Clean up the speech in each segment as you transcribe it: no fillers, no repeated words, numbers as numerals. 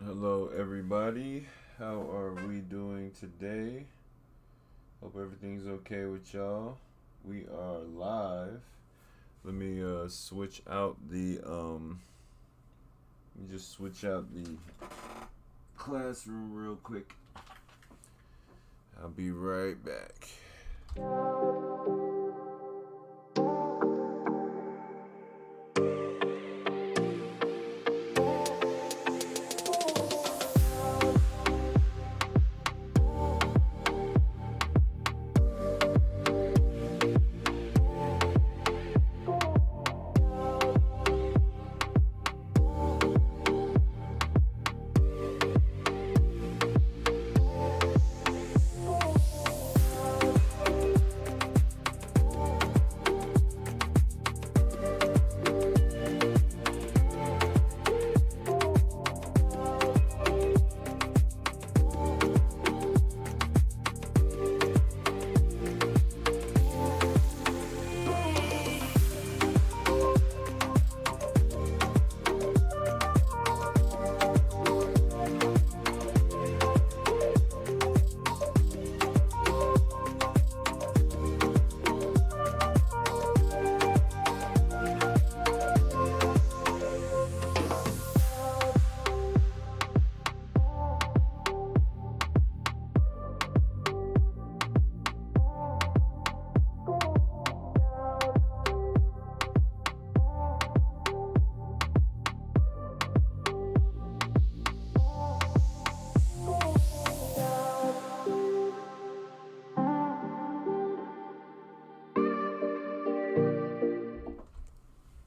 Hello everybody, how are we doing today? Hope everything's okay with y'all. We are live. Let me switch out the let me just switch out the classroom real quick. I'll be right back.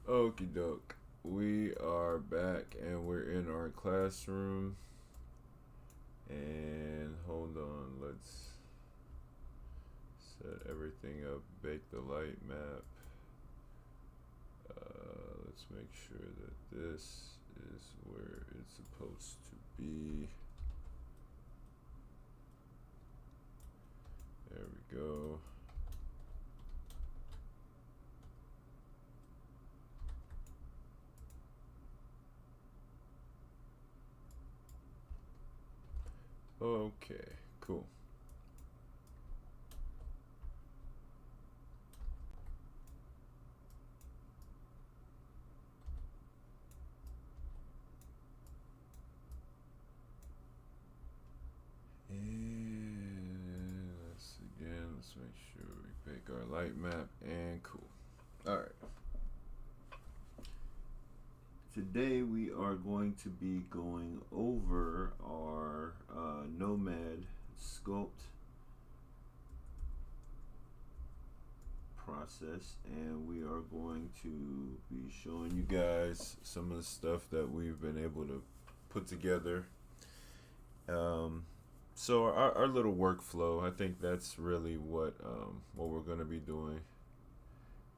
Okie doke. We are back and we're in our classroom. And hold on, let's set everything up. Bake the light map. Let's make sure that this is where it's supposed to be. There we go. Okay, cool. And let's make sure we pick our light map and cool. All right. Today we are going to be going over our Nomad sculpt process, and we are going to be showing you guys some of the stuff that we've been able to put together. So our little workflow, I think that's really what we're going to be doing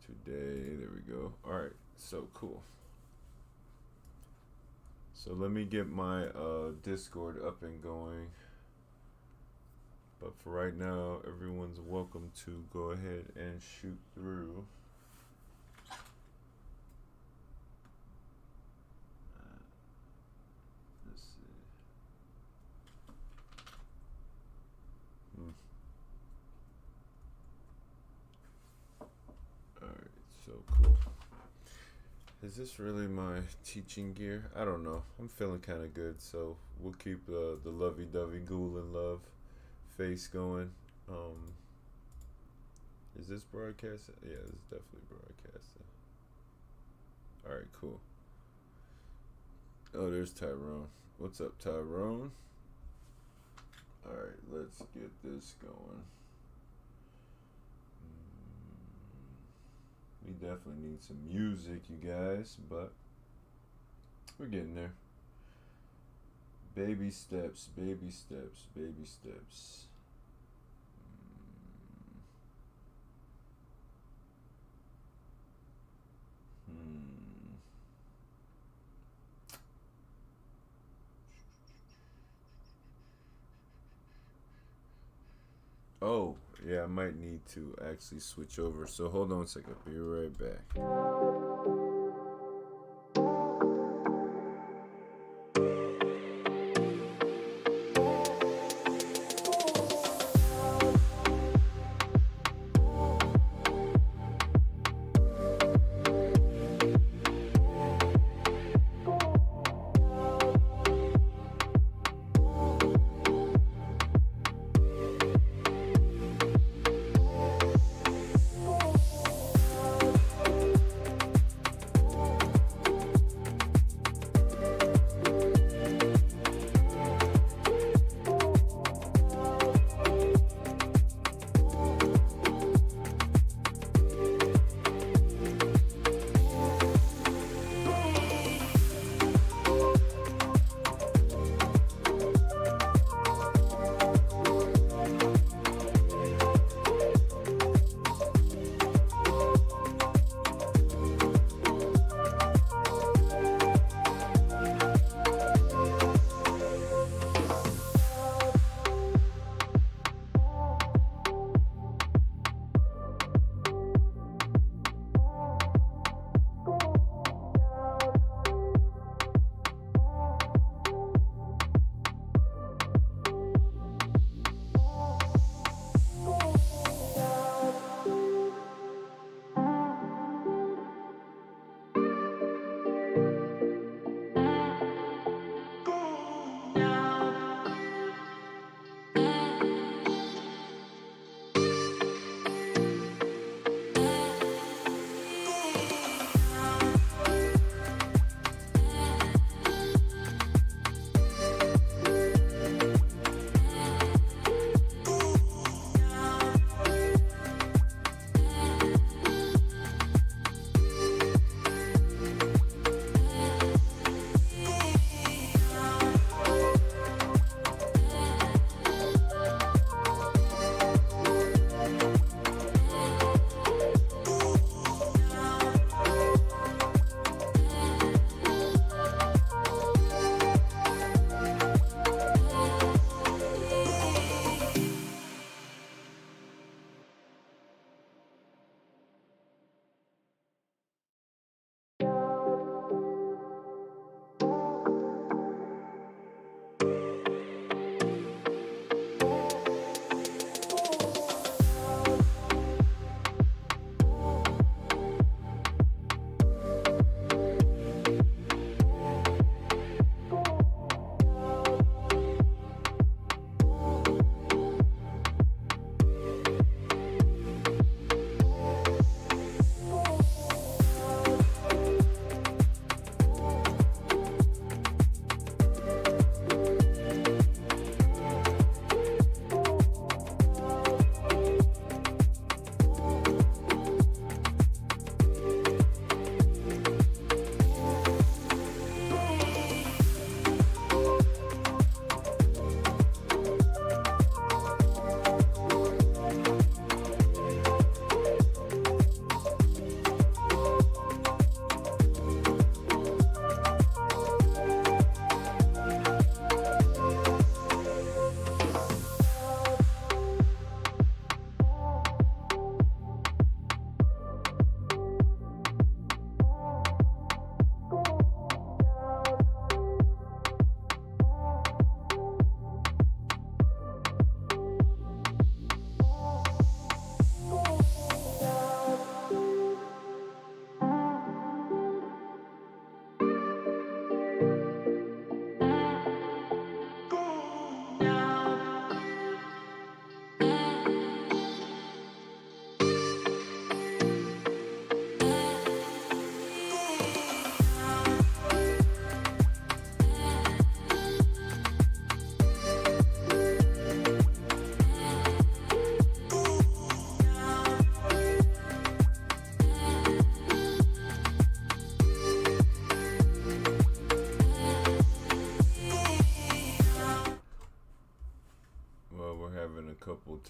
today. There we go. All right, so cool. So let me get my Discord up and going. But for right now, everyone's welcome to go ahead and shoot through. Let's see. Alright, so cool. Is this really my teaching gear? I don't know. I'm feeling kind of good, so we'll keep the lovey-dovey ghoul and love face going. Is this broadcasting? Yeah, this is definitely broadcasting. Alright, cool. Oh, there's Tyrone. What's up, Tyrone? Alright, let's get this going. We definitely need some music, you guys, but We're getting there. Baby steps, baby steps, baby steps. Oh, yeah, I might need to actually switch over. So hold on a second. Be right back.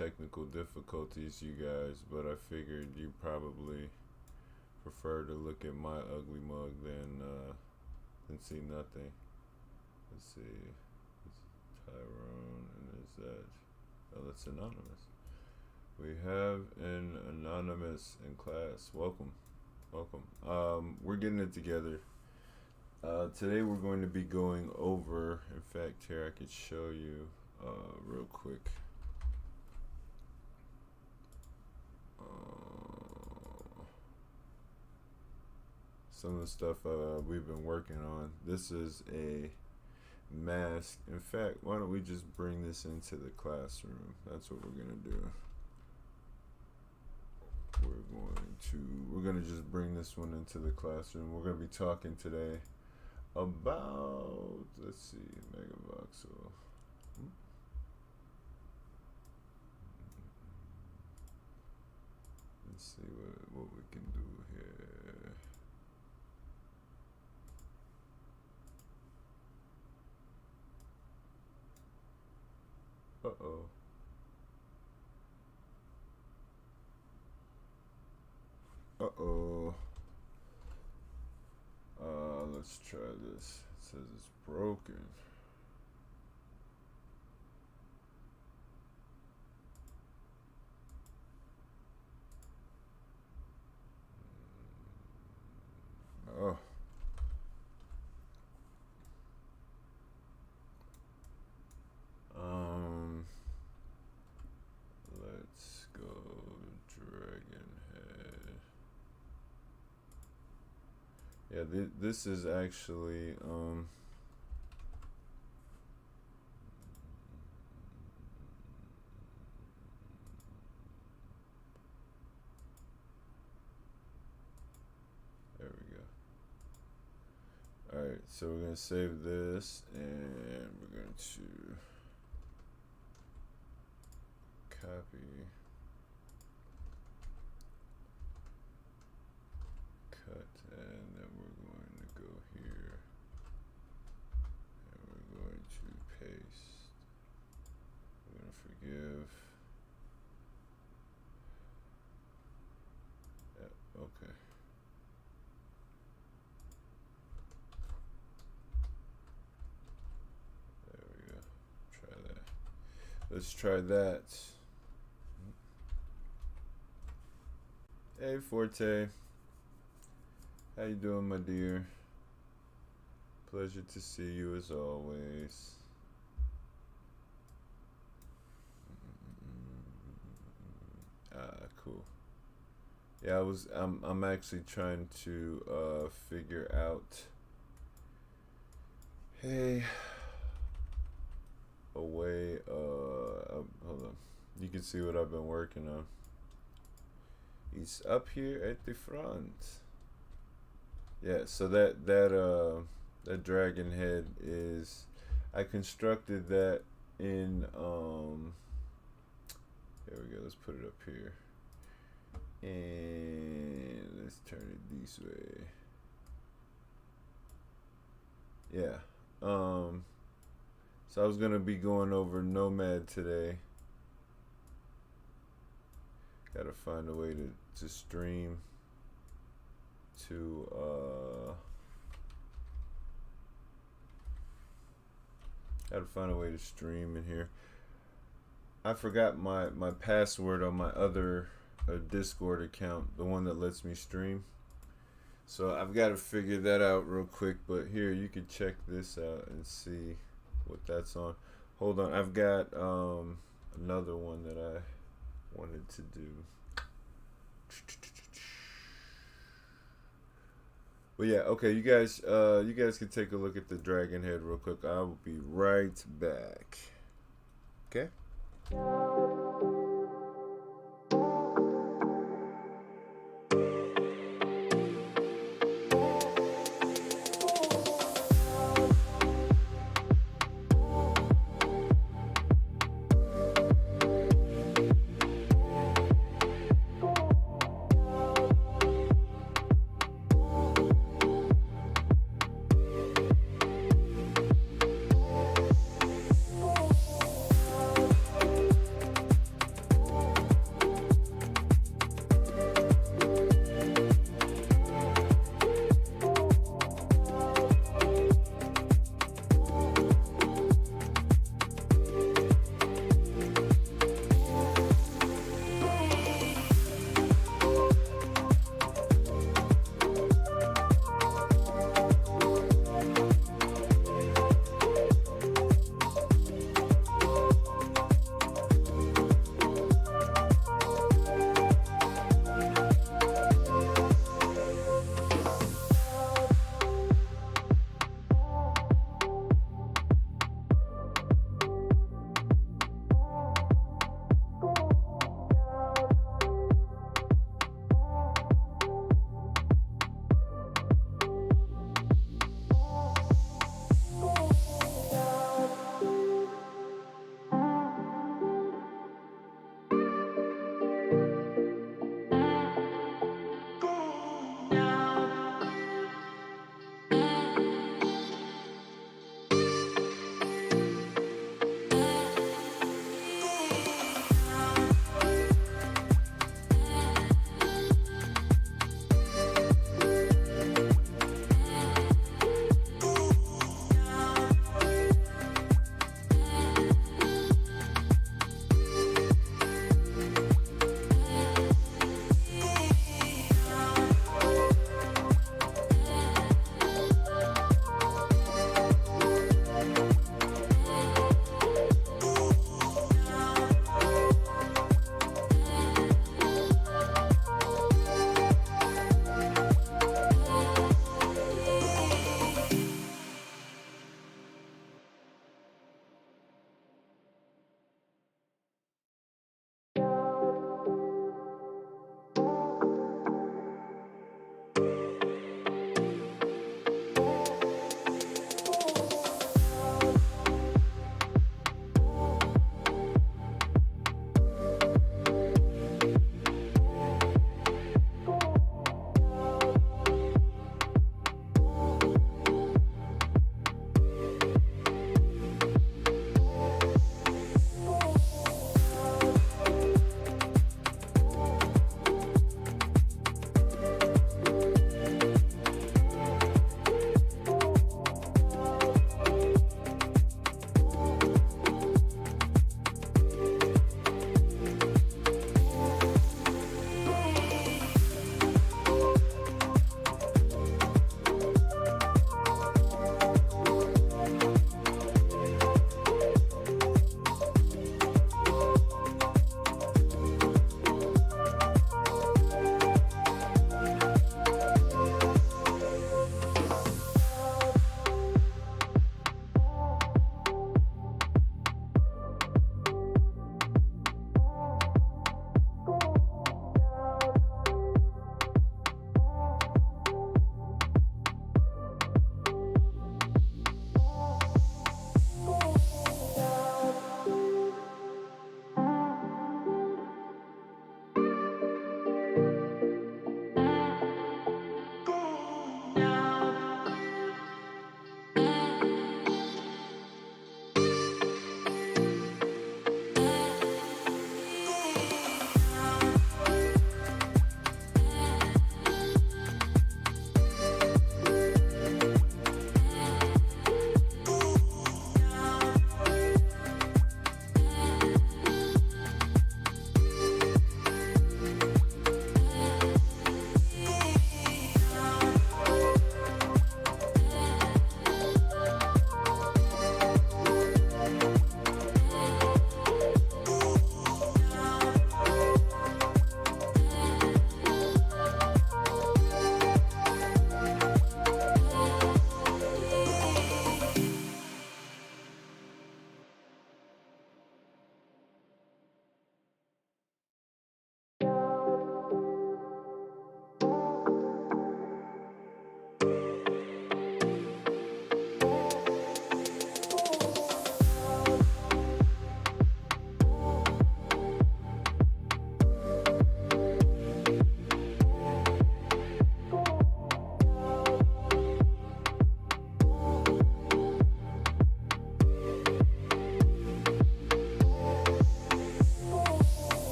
technical difficulties, you guys, but I figured you probably prefer to look at my ugly mug than see nothing. Let's see. It's Tyrone, and is that? Oh, that's anonymous. We have an anonymous in class. Welcome. We're getting it together. Today we're going to be going over, in fact, here I could show you real quick. Some of the stuff we've been working on. This is a mask. In fact, why don't we just bring this into the classroom? That's what we're gonna do. We're gonna just bring this one into the classroom. We're gonna be talking today about, let's see, megavoxel. Let's see what we can do here. Uh-oh. Uh-oh. Let's try this. It says it's broken. Oh. Let's go Dragon Head. Yeah, this is actually there we go. Alright, so we're gonna save this and we're going to copy, cut, and then we're going to go here and we're going to paste. We're going to forgive. Yeah, okay. There we go. Try that. Let's try that. Hey Forte, how you doing, my dear? Pleasure to see you as always. Cool. Yeah, I'm actually trying to figure out a way. Hold on. You can see what I've been working on. He's up here at the front. Yeah, so that dragon head is, I constructed that in there we go, let's put it up here. And let's turn it this way. Yeah. So I was gonna be going over Nomad today. Gotta find a way to stream to gotta find a way to stream in here. I forgot my password on my other Discord account, the one that lets me stream. So I've got to figure that out real quick, but here you can check this out and see what that's on. Hold on, I've got another one that I wanted to do. But yeah, okay, you guys can take a look at the dragon head real quick. I will be right back. Okay?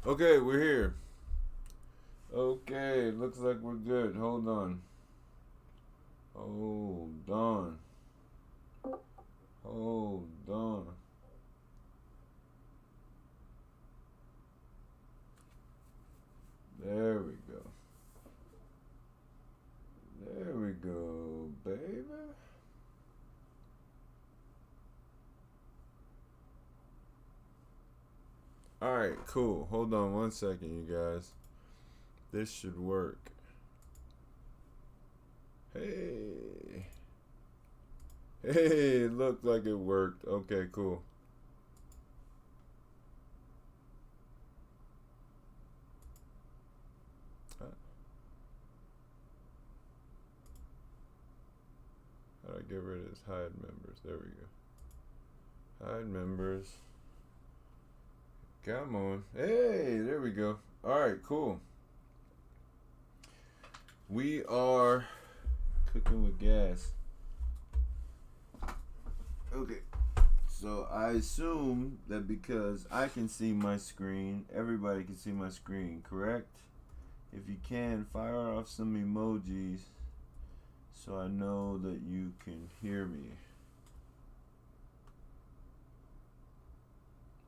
Okay, we're here. Okay, looks like we're good. Hold on. Hold on. Hold on. There we go. There we go, baby. Alright, cool. Hold on one second, you guys. This should work. Hey. Hey, it looked like it worked. Okay, cool. How do I get rid of this? Hide members. There we go. Hide members. Come on. Hey, there we go. Alright, cool. We are cooking with gas. Okay. So I assume that because I can see my screen, everybody can see my screen, correct? If you can, fire off some emojis so I know that you can hear me.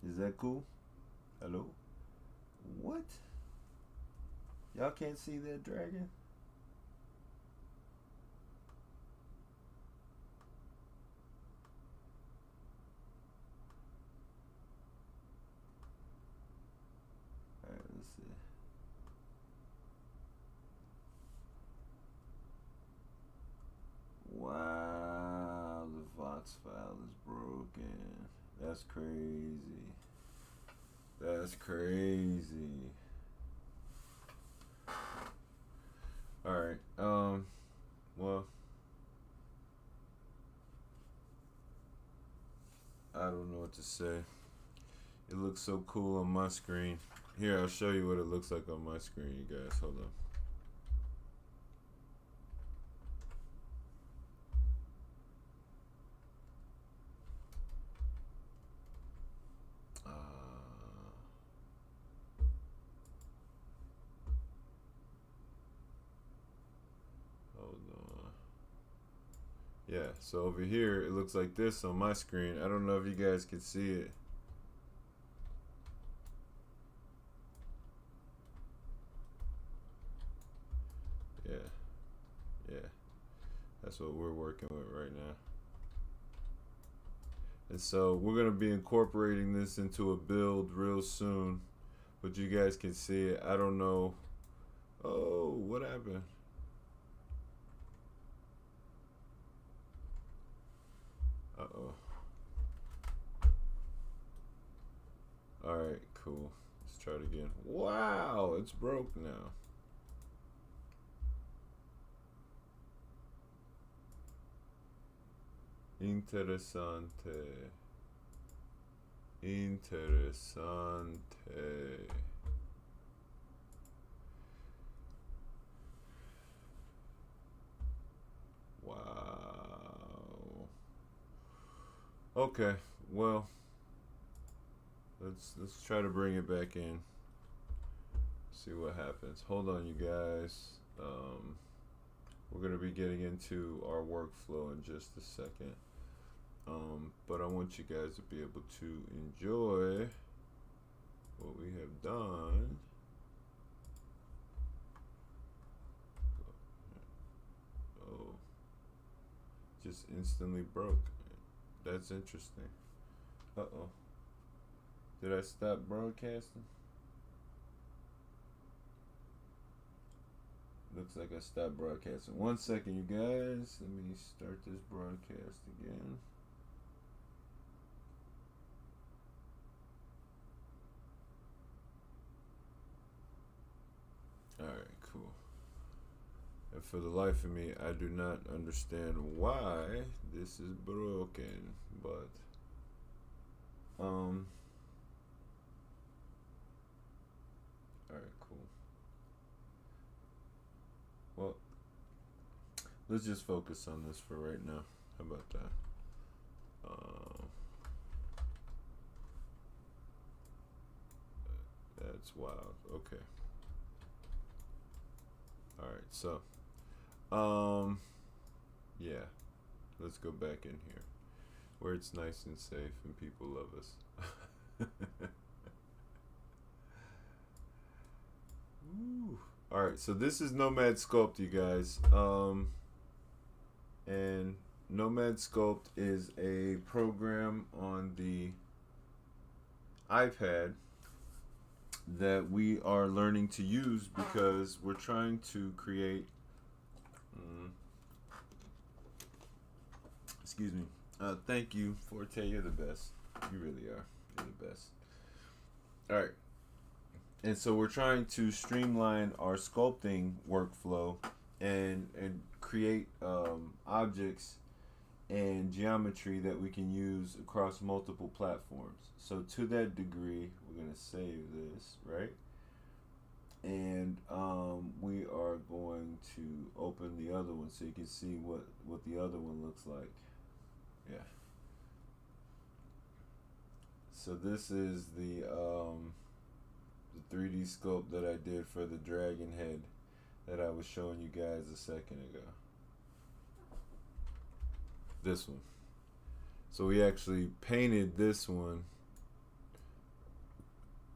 Is that cool? Hello? What? Y'all can't see that dragon? Alright, let's see. Wow, the Vox file is broken. That's crazy. That's crazy. Alright, well, I don't know what to say. It looks so cool on my screen. Here, I'll show you what it looks like on my screen, you guys. Hold on. Hold on. Yeah, so over here, it looks like this on my screen. I don't know if you guys can see it. Yeah, that's what we're working with right now. And so we're going to be incorporating this into a build real soon, but you guys can see it. I don't know. Oh, what happened? Uh-oh. Alright, cool. Let's try it again. Wow, it's broke now. Interessante. Interessante. Wow. Okay, well, let's try to bring it back in. See what happens. Hold on, you guys. We're gonna be getting into our workflow in just a second. But I want you guys to be able to enjoy what we have done. Oh, just instantly broke. That's interesting. Uh-oh. Did I stop broadcasting? Looks like I stopped broadcasting. 1 second, you guys. Let me start this broadcast again. Alright, cool. And for the life of me, I do not understand why this is broken, but alright, cool. Well, let's just focus on this for right now. How about that? That's That's wild. Okay. All right. So, yeah. Let's go back in here where it's nice and safe and people love us. Ooh. All right. So this is Nomad Sculpt, you guys. And Nomad Sculpt is a program on the iPad that we are learning to use because we're trying to create excuse me. Thank you, Forte. You're the best. You really are. You're the best. All right. And so we're trying to streamline our sculpting workflow and create objects and geometry that we can use across multiple platforms. So to that degree, we're going to save this, right? And we are going to open the other one so you can see what the other one looks like. Yeah. So this is the 3D sculpt that I did for the dragon head that I was showing you guys a second ago. This one. So we actually painted this one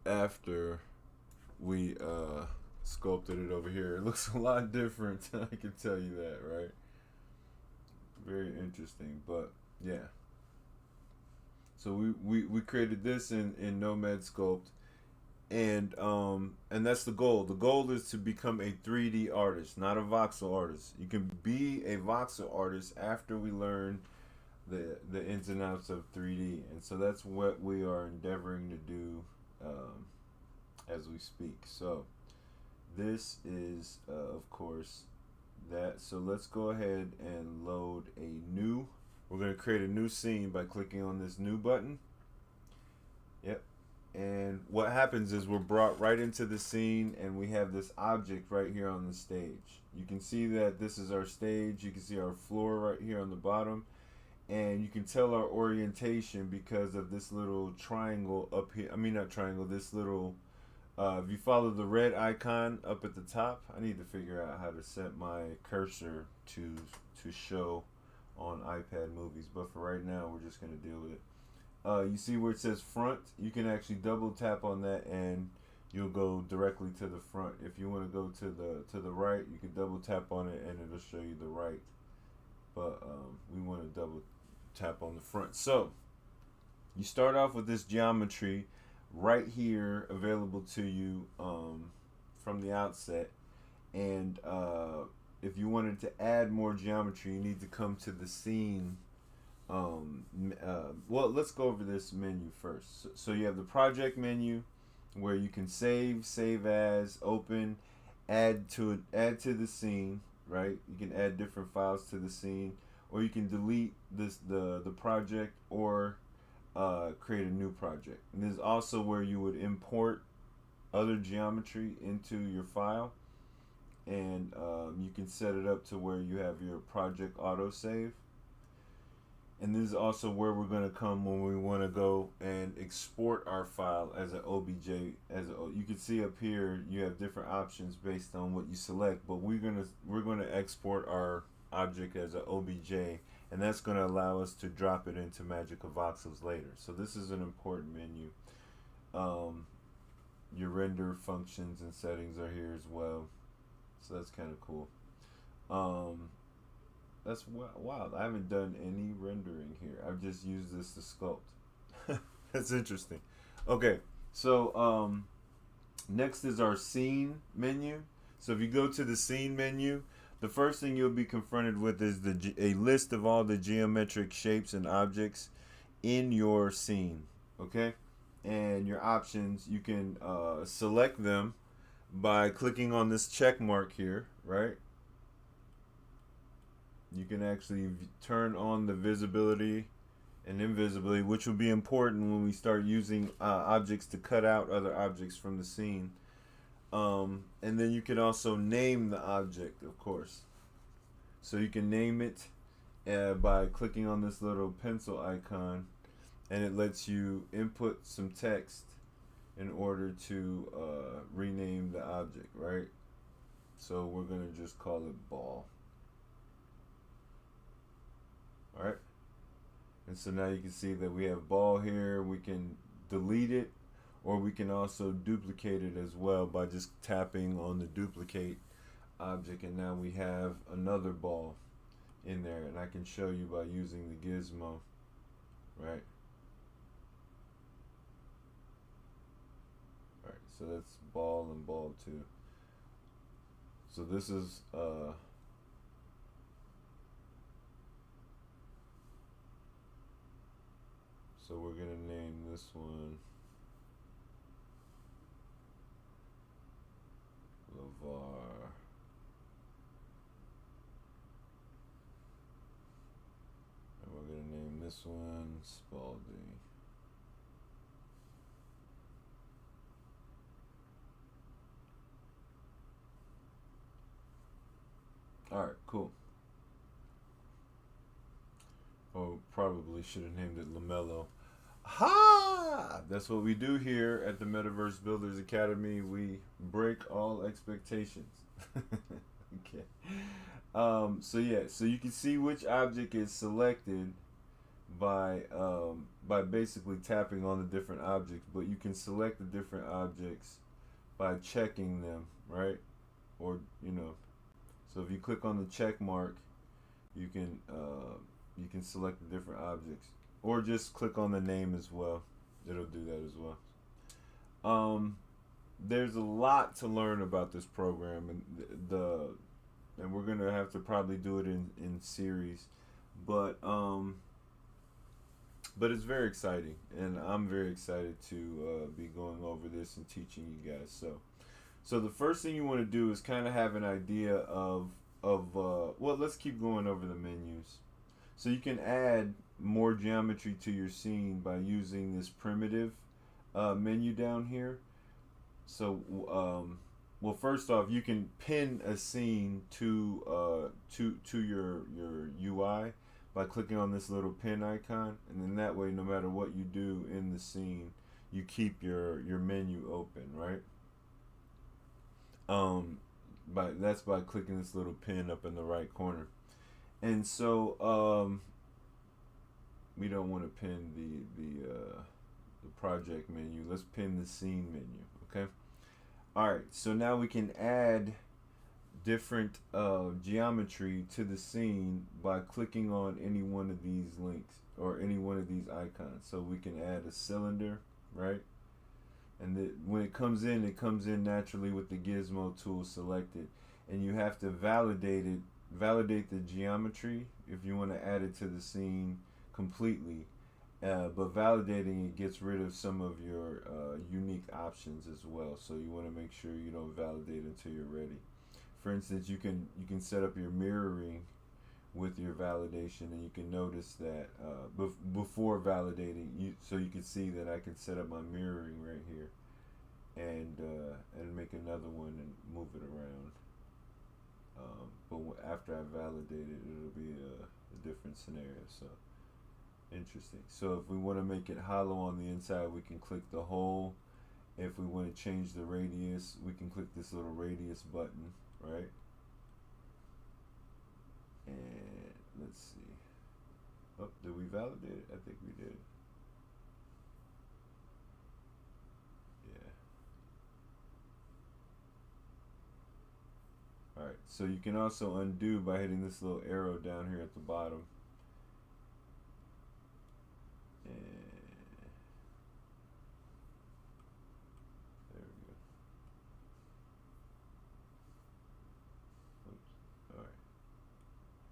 after we sculpted it over here. It looks a lot different. I can tell you that, right? Very interesting, but yeah. So we created this in Nomad Sculpt, and that's the goal. The goal is to become a 3D artist, not a voxel artist. You can be a voxel artist after we learn the ins and outs of 3D, and so that's what we are endeavoring to do as we speak. So this is of course that. So let's go ahead and load a new. We're going to create a new scene by clicking on this new button. Yep. And what happens is we're brought right into the scene, and we have this object right here on the stage. You can see that this is our stage. You can see our floor right here on the bottom, and you can tell our orientation because of this little triangle up here. I mean, not triangle, this little if you follow the red icon up at the top. I need to figure out how to set my cursor to show on iPad movies, but for right now we're just going to deal with it. You see where it says front? You can actually double tap on that and you'll go directly to the front. If you want to go to the right, you can double tap on it and it'll show you the right, but we want to double tap on the front. So you start off with this geometry right here available to you from the outset, and if you wanted to add more geometry, you need to come to the scene. Well, let's go over this menu first. So you have the project menu where you can save as, open, add to the scene, right? You can add different files to the scene, or you can delete the project, or create a new project. And this is also where you would import other geometry into your file, and you can set it up to where you have your project autosave. And this is also where we're going to come when we want to go and export our file as an OBJ. You can see up here you have different options based on what you select, but we're going to export our object as an OBJ, and that's going to allow us to drop it into Magicavoxels later. So this is an important menu. Your render functions and settings are here as well, so that's kind of cool. That's wild. I haven't done any rendering here. I've just used this to sculpt. That's interesting. Okay, so next is our scene menu. So if you go to the scene menu, the first thing you'll be confronted with is a list of all the geometric shapes and objects in your scene. Okay, and your options, you can select them by clicking on this check mark here, right? You can actually turn on the visibility and invisibility, which will be important when we start using objects to cut out other objects from the scene. And then you can also name the object, of course. So you can name it by clicking on this little pencil icon, and it lets you input some text in order to rename the object, right? So we're going to just call it ball. All right. And so now you can see that we have ball here. We can delete it, or we can also duplicate it as well by just tapping on the duplicate object. And now we have another ball in there. And I can show you by using the gizmo, right? All right, so that's ball and ball 2. So this is so we're gonna name this one LeVar. And we're gonna name this one Spalding. All right, cool. Oh, probably should have named it LaMelo. Ha! That's what we do here at the Metaverse Builders Academy. We break all expectations. Okay. So yeah, so you can see which object is selected by basically tapping on the different objects, but you can select the different objects by checking them, right? Or so if you click on the check mark, you can select the different objects, or just click on the name as well. It'll do that as well. There's a lot to learn about this program, and we're gonna have to probably do it in series, but it's very exciting, and I'm very excited to be going over this and teaching you guys. So the first thing you want to do is kind of have an idea of well, let's keep going over the menus. So you can add more geometry to your scene by using this primitive menu down here. So well, first off, you can pin a scene to your UI by clicking on this little pin icon, and then that way, no matter what you do in the scene, you keep your menu open, right? That's by clicking this little pin up in the right corner. And so we don't want to pin the project menu. Let's pin the scene menu, okay? All right, so now we can add different geometry to the scene by clicking on any one of these links or any one of these icons. So we can add a cylinder, right? And when it comes in naturally with the gizmo tool selected, and you have to validate the geometry if you want to add it to the scene completely. But validating it gets rid of some of your unique options as well. So you want to make sure you don't validate until you're ready. For instance, you can set up your mirroring with your validation, and you can notice that before validating, so you can see that I can set up my mirroring right here, and make another one and move it around. But after I validate it, it'll be a different scenario. So interesting. So if we want to make it hollow on the inside, we can click the hole. If we want to change the radius, we can click this little radius button, right? And let's see. Oh, did we validate it? I think we did. Yeah. Alright, so you can also undo by hitting this little arrow down here at the bottom. And there we go. Oops. Alright.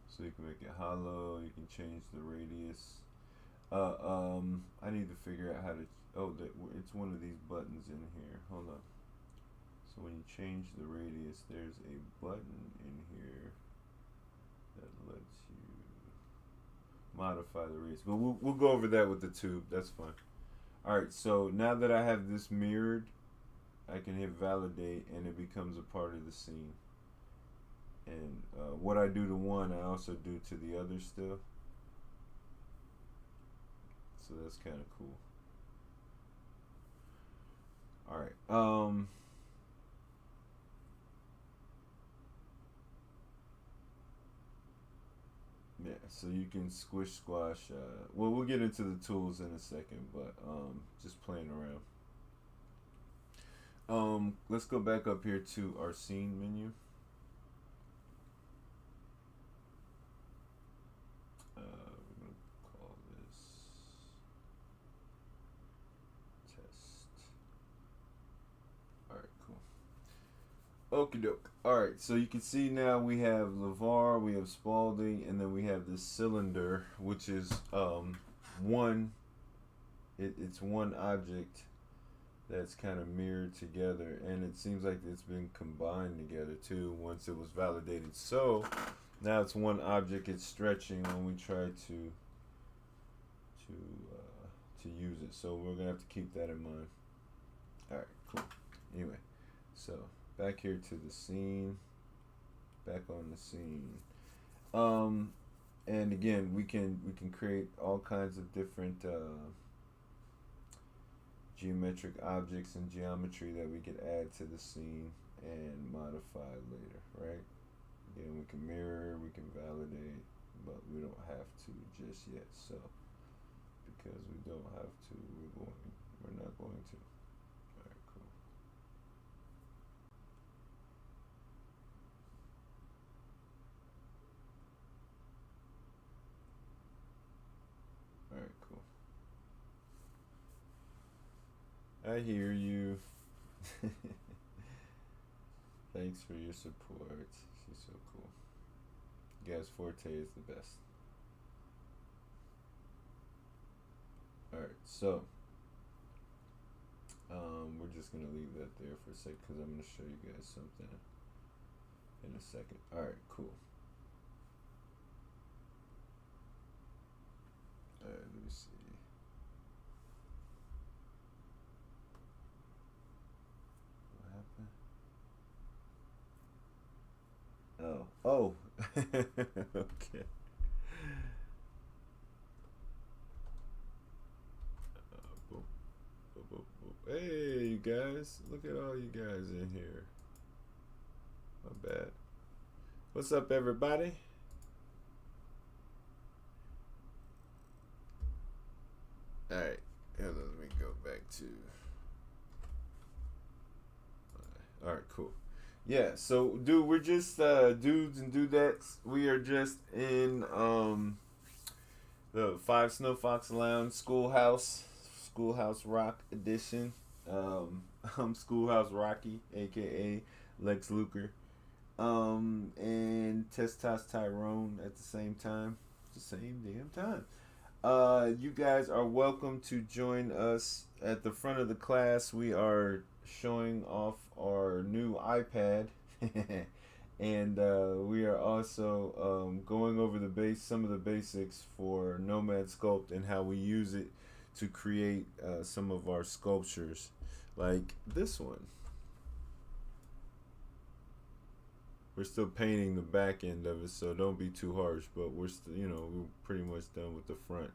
So you can make it hollow, you can change the radius. I need to figure out how to, it's one of these buttons in here. Hold on. So when you change the radius, there's a button in here that lets you modify the radius. But we'll go over that with the tube. That's fine. Alright, so now that I have this mirrored, I can hit validate and it becomes a part of the scene. And what I do to one, I also do to the other still. So that's kind of cool. right. Yeah, so you can squish squash. Well, we'll get into the tools in a second, but just playing around. Let's go back up here to our scene menu. We're gonna call this test. All right, cool. Okie doke. All right, so you can see now we have LeVar, we have Spalding, and then we have this cylinder, which is one. It's one object that's kind of mirrored together, and it seems like it's been combined together too once it was validated. So now it's one object. It's stretching when we try to use it. So we're gonna have to keep that in mind. All right, cool. Anyway, so back here to the scene. Back on the scene. And again, we can create all kinds of different geometric objects and geometry that we could add to the scene and modify later, right? Again, we can mirror, we can validate, but we don't have to just yet. So because we don't have to, we're not going to. All right, cool. All right, cool. I hear you. Thanks for your support. She's so cool. Gas Forte is the best. Alright, so we're just gonna leave that there for a sec because I'm gonna show you guys something in a second. Alright, cool. Alright, let me see. Oh, okay. Boop, boop, boop, boop. Hey, you guys! Look at all you guys in here. My bad. What's up, everybody? All right, let me go back to. All right, cool. Yeah, so dude, we're just dudes and dudettes. We are just in the Five Snow Fox Lounge Schoolhouse Rock edition. I'm Schoolhouse Rocky, aka Lex Luger, and Testos Tyrone at the same time, the same damn time. You guys are welcome to join us at the front of the class. We are showing off our new iPad, and we are also going over some of the basics for Nomad Sculpt and how we use it to create some of our sculptures, like this one. We're still painting the back end of it, so don't be too harsh. But we're still, we're pretty much done with the front.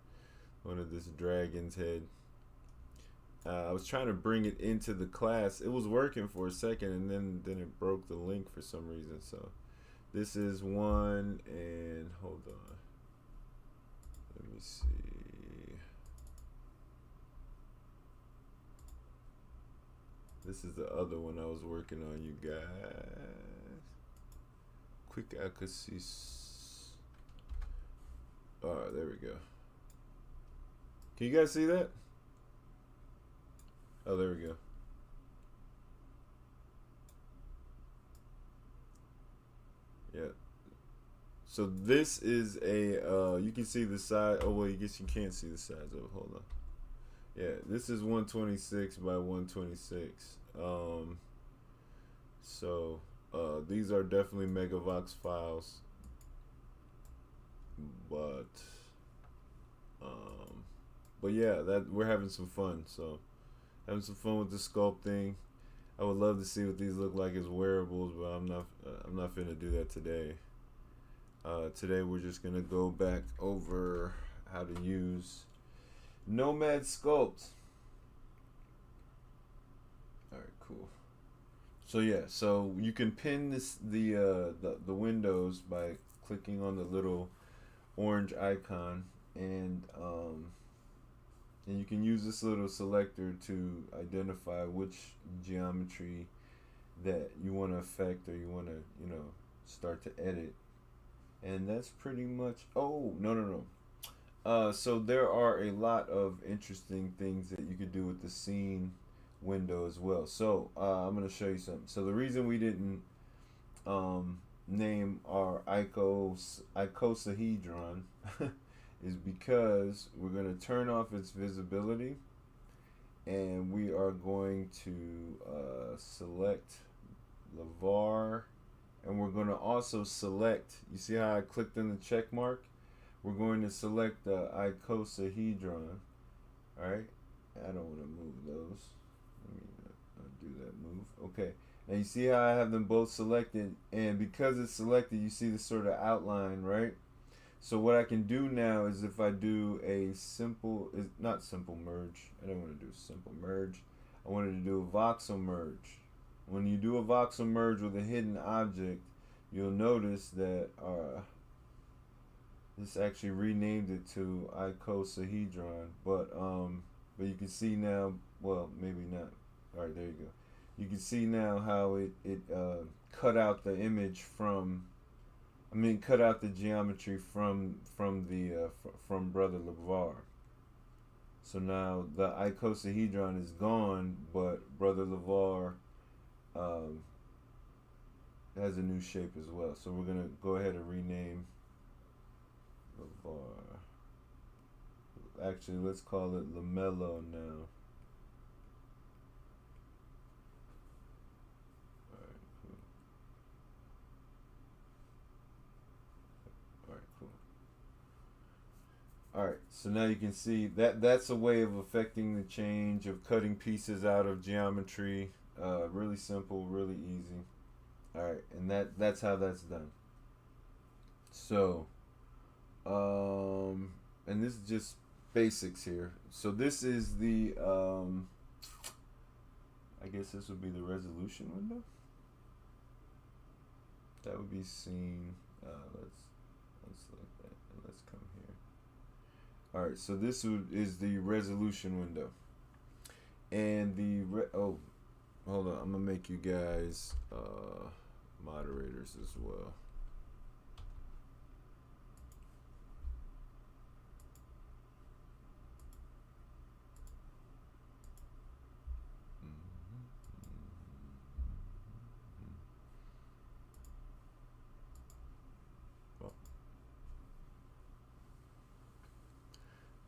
One of this dragon's head. I was trying to bring it into the class. It was working for a second, and then it broke the link for some reason. So this is one, and hold on. Let me see. This is the other one I was working on, you guys. Quick accuracy. Oh, there we go. Can you guys see that? Oh, there we go. Yeah. So this is a, you can see the side. Oh, well, I guess you can't see the sides of it. Hold on. Yeah, this is 126 by 126. So these are definitely Megavox files, but yeah, that we're having some fun. So having some fun with the sculpting. I would love to see what these look like as wearables, but I'm not finna do that today. Today we're just gonna go back over how to use Nomad Sculpt. Alright, cool. So yeah, so you can pin the windows by clicking on the little orange icon, and you can use this little selector to identify which geometry that you want to affect or you want to, start to edit. And that's pretty much. Oh, no, no, no. So there are a lot of interesting things that you could do with the scene window as well. So I'm going to show you something. So the reason we didn't name our icosahedron is because we're going to turn off its visibility, and we are going to select LeVar, and we're going to also select, you see how I clicked on the check mark? We're going to select the icosahedron. Alright, I don't want to move those. Let me not do that move. Okay, and you see how I have them both selected, and because it's selected, you see the sort of outline, right? So what I can do now is if I do a simple, not simple merge, I don't want to do a simple merge. I wanted to do a voxel merge. When you do a voxel merge with a hidden object, you'll notice that this actually renamed it to icosahedron, but you can see now, well, maybe not. All right, there you go. You can see now how it cut out the image from, cut out the geometry from Brother LeVar. So now the icosahedron is gone, but Brother LeVar has a new shape as well. So we're gonna go ahead and rename LeVar. Actually, let's call it LaMelo now. Alright, so now you can see that's a way of affecting the change, of cutting pieces out of geometry. Really simple, really easy. Alright, and that's how that's done. So, and this is just basics here. So this is the, I guess this would be the resolution window. That would be scene. Let's select that, and let's come here. Alright, so this is the resolution window. And oh, hold on, I'm going to make you guys moderators as well.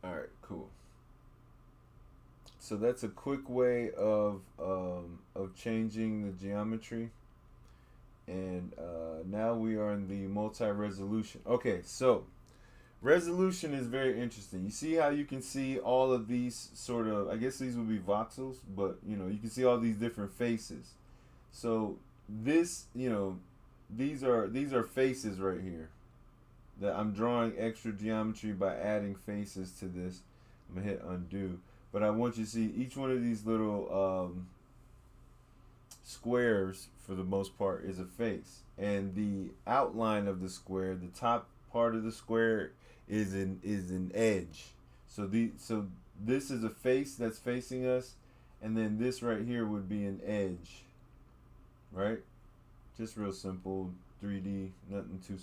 Alright, cool. So that's a quick way of changing the geometry. And now we are in the multi-resolution. Okay, so resolution is very interesting. You see how you can see all of these sort of, I guess these would be voxels, but you can see all these different faces. So this, these are faces right here. That I'm drawing extra geometry by adding faces to this. I'm gonna hit undo, but I want you to see each one of these little squares, for the most part, is a face, and the outline of the square, the top part of the square, is an edge. So this is a face that's facing us, and then this right here would be an edge, right? Just real simple 3D, nothing too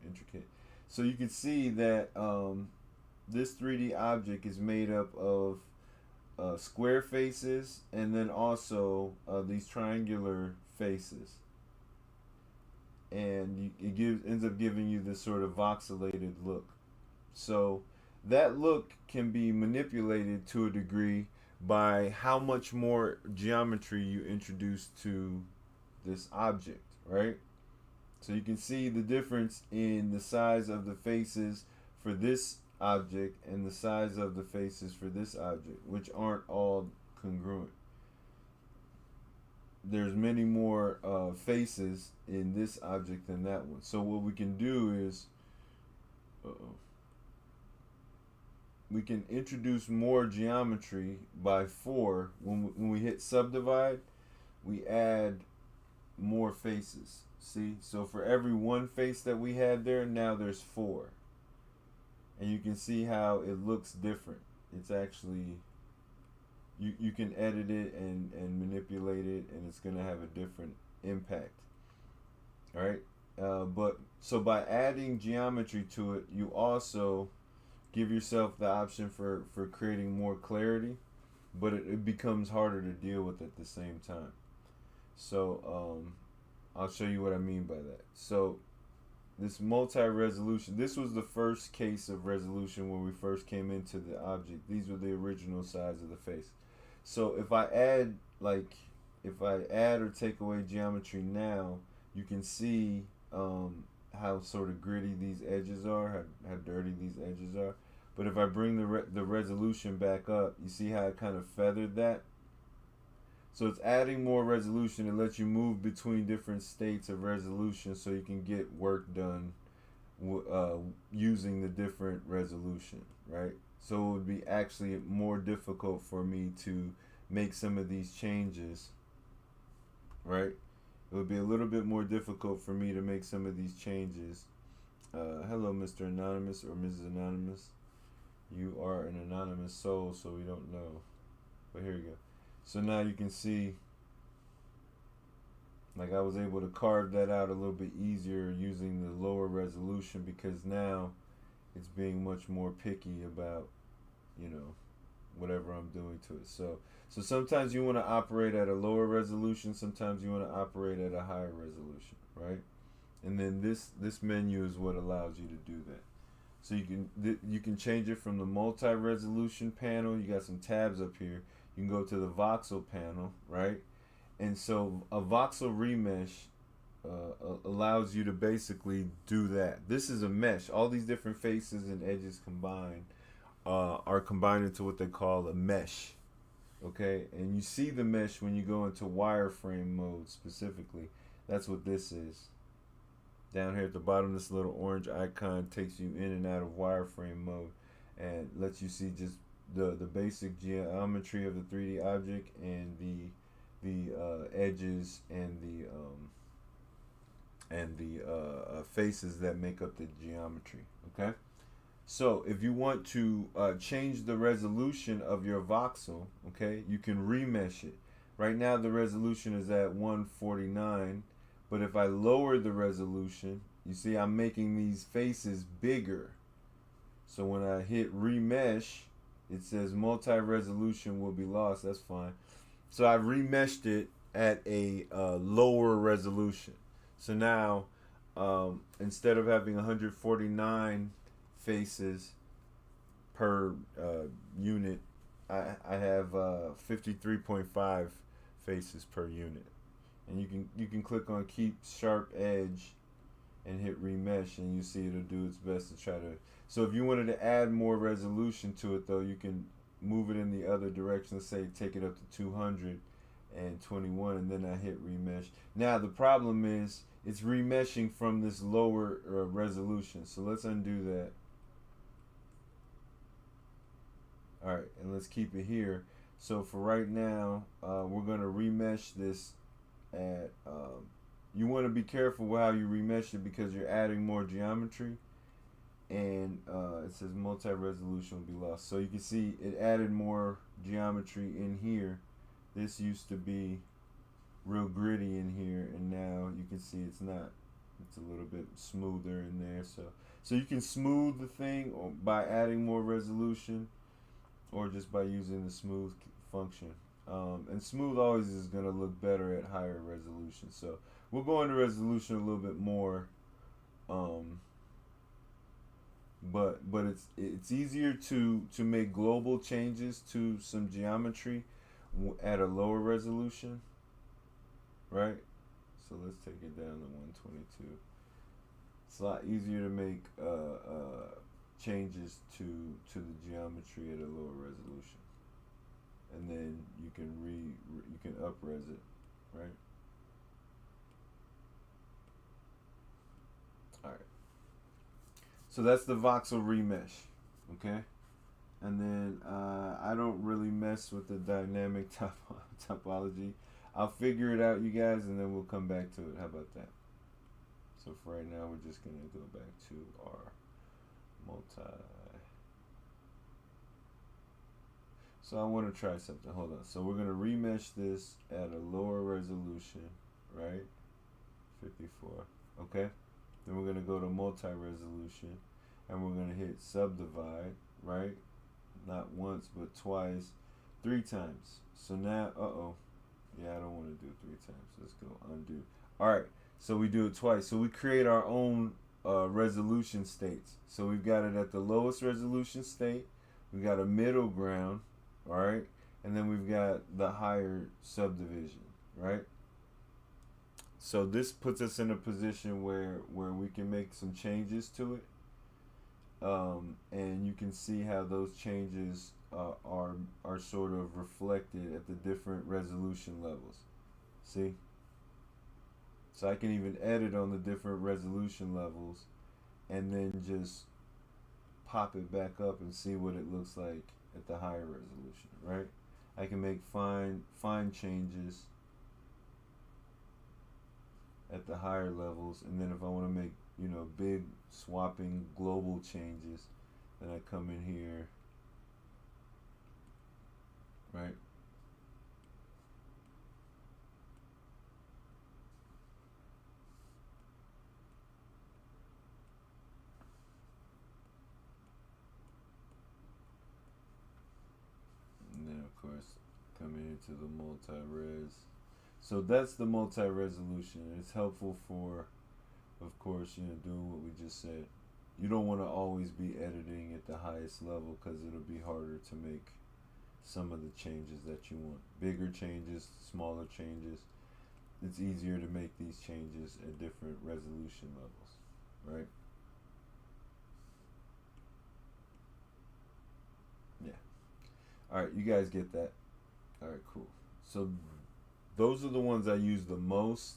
intricate. So you can see that this 3D object is made up of square faces, and then also these triangular faces, and it ends up giving you this sort of voxelated look. So that look can be manipulated to a degree by how much more geometry you introduce to this object, right? So you can see the difference in the size of the faces for this object and the size of the faces for this object, which aren't all congruent. There's many more faces in this object than that one. So what we can do is introduce more geometry by 4. When we hit subdivide, we add more faces. See, so for every one face that we had there, now there's 4, and you can see how it looks different. It's actually, you can edit it and manipulate it, and it's gonna have a different impact. All right, but so by adding geometry to it, you also give yourself the option for creating more clarity, but it becomes harder to deal with at the same time. So I'll show you what I mean by that. So this multi-resolution, this was the first case of resolution when we first came into the object. These were the original size of the face. So if I add or take away geometry now, you can see how sort of gritty these edges are, how dirty these edges are. But if I bring the resolution back up, you see how I kind of feathered that? So it's adding more resolution. It lets you move between different states of resolution so you can get work done using the different resolution, right? So it would be actually more difficult for me to make some of these changes, right? It would be a little bit more difficult for me to make some of these changes. Hello, Mr. Anonymous or Mrs. Anonymous. You are an anonymous soul, so we don't know. But here we go. So now you can see, like, I was able to carve that out a little bit easier using the lower resolution, because now it's being much more picky about, whatever I'm doing to it. So sometimes you want to operate at a lower resolution, sometimes you want to operate at a higher resolution, right? And then this menu is what allows you to do that. So you can change it from the multi-resolution panel. You got some tabs up here. You can go to the voxel panel, right? And so a voxel remesh allows you to basically do that. This is a mesh. All these different faces and edges combined are combined into what they call a mesh, okay? And you see the mesh when you go into wireframe mode specifically. That's what this is. Down here at the bottom, this little orange icon takes you in and out of wireframe mode and lets you see just the basic geometry of the 3D object and the edges and the faces that make up the geometry. Okay, so if you want to change the resolution of your voxel, okay, you can remesh it. Right now the resolution is at 149. But if I lower the resolution, you see I'm making these faces bigger. So when I hit remesh, it says multi-resolution will be lost. That's fine. So I remeshed it at a lower resolution. So now instead of having 149 faces per unit, I have 53.5 faces per unit. And you can click on keep sharp edge and hit remesh, and you see it'll do its best to try to. So if you wanted to add more resolution to it, though, you can move it in the other direction. Let's say take it up to 221, and then I hit remesh. Now the problem is it's remeshing from this lower resolution. So let's undo that. All right, and let's keep it here. So for right now, we're going to remesh this at you want to be careful with how you remesh it, because you're adding more geometry, and it says multi-resolution will be lost. So you can see it added more geometry in here. This used to be real gritty in here, and now you can see it's not. It's a little bit smoother in there. So you can smooth the thing or by adding more resolution, or just by using the smooth function. And smooth always is going to look better at higher resolution. So we'll go into resolution a little bit more, but it's easier to make global changes to some geometry at a lower resolution, right? So let's take it down to 122. It's a lot easier to make changes to the geometry at a lower resolution. And then you can up-res it, right? All right. So that's the voxel remesh, okay? And then I don't really mess with the dynamic topology. I'll figure it out, you guys, and then we'll come back to it. How about that? So for right now, we're just going to go back to our multi. So I want to try something. Hold on. So we're going to remesh this at a lower resolution, right? 54. Okay. Then we're going to go to multi-resolution, and we're going to hit subdivide, right? Not once, but twice, 3 times. So now, yeah, I don't want to do it 3 times. Let's go undo. All right. So we do it twice. So we create our own resolution states. So we've got it at the lowest resolution state. We've got a middle ground, all right? And then we've got the higher subdivision, right? So this puts us in a position where we can make some changes to it. And you can see how those changes are sort of reflected at the different resolution levels. See? So I can even edit on the different resolution levels and then just pop it back up and see what it looks like at the higher resolution, right? I can make fine changes at the higher levels, and then if I want to make, you know, big swapping global changes, then I come in here, right? And then of course coming into the multi-res. So that's the multi-resolution. It's helpful for, of course, you know, doing what we just said. You don't want to always be editing at the highest level because it'll be harder to make some of the changes that you want. Bigger changes, smaller changes. It's easier to make these changes at different resolution levels, right? Yeah. All right, you guys get that? All right, cool. So those are the ones I use the most.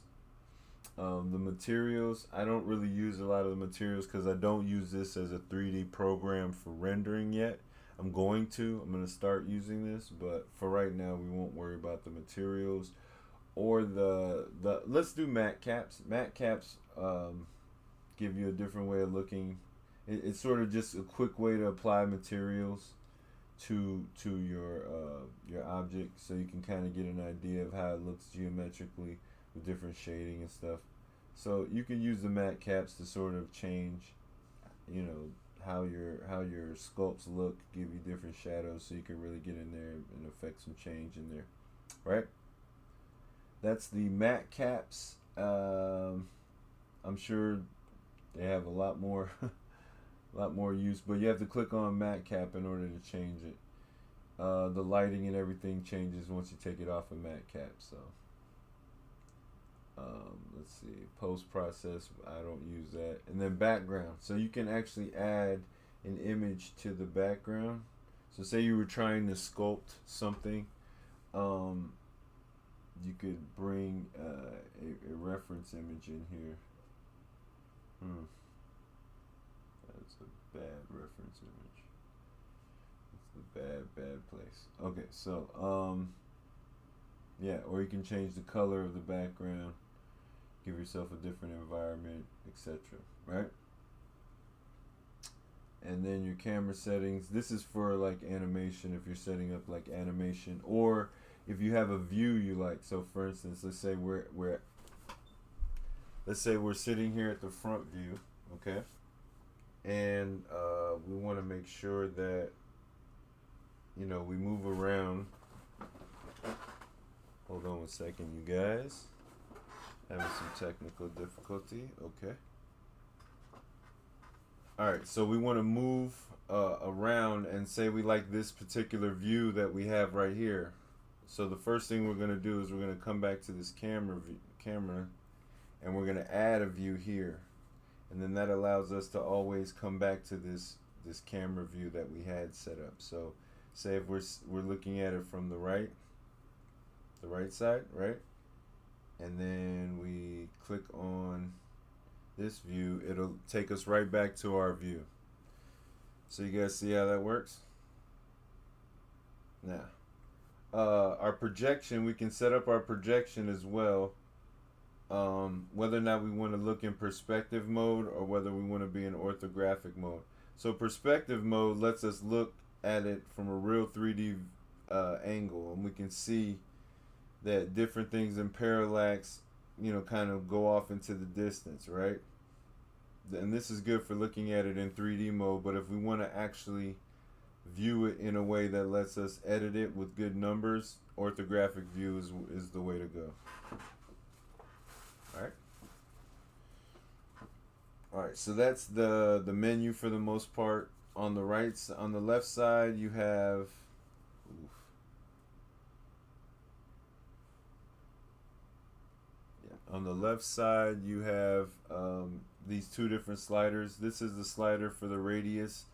The materials, I don't really use a lot of the materials because I don't use this as a 3D program for rendering yet. I'm going to start using this, but for right now we won't worry about the materials or the let's do matte caps. Matte caps give you a different way of looking. It's sort of just a quick way to apply materials to your object, so you can kind of get an idea of how it looks geometrically with different shading and stuff. So you can use the matte caps to sort of change, you know, how your sculpts look, give you different shadows, so you can really get in there and affect some change in there, right? That's the matte caps. I'm sure they have a lot more a lot more use, but you have to click on matte cap in order to change it. The lighting and everything changes once you take it off of matte cap. So let's see, post process, I don't use that. And then background, so you can actually add an image to the background. So say you were trying to sculpt something, you could bring a reference image in here. That's a bad reference image. It's the bad place. Okay, so yeah, or you can change the color of the background, give yourself a different environment, etc. Right? And then your camera settings. This is for like animation, if you're setting up like animation, or if you have a view you like. So for instance, let's say we're sitting here at the front view, okay? And we want to make sure that, you know, we move around. Hold on one second, you guys. Having some technical difficulty. Okay. Alright, so we want to move around, and say we like this particular view that we have right here. So the first thing we're going to do is we're going to come back to this camera, and we're going to add a view here. And then that allows us to always come back to this camera view that we had set up. So say if we're looking at it from the right side, right? And then we click on this view, it'll take us right back to our view. So you guys see how that works? Now, our projection, we can set up our projection as well. Whether or not we want to look in perspective mode or whether we want to be in orthographic mode. So perspective mode lets us look at it from a real 3D angle, and we can see that different things in parallax, kind of go off into the distance, right? And this is good for looking at it in 3D mode, but if we want to actually view it in a way that lets us edit it with good numbers, orthographic view is the way to go. All right. All right, so that's the menu for the most part. On the on the left side, you have. Oof. Yeah. On the left side, you have these two different sliders. This is the slider for the radius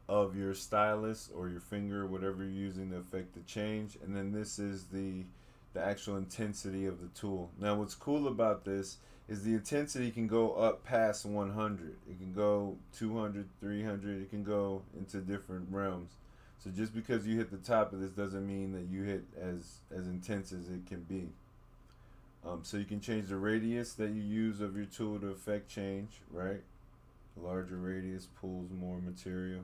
of your stylus or your finger, whatever you're using to affect the change, and then this is the actual intensity of the tool. Now, what's cool about this is the intensity can go up past 100. It can go 200, 300. It can go into different realms. So just because you hit the top of this doesn't mean that you hit as intense as it can be. So you can change the radius that you use of your tool to affect change, right? Larger radius pulls more material.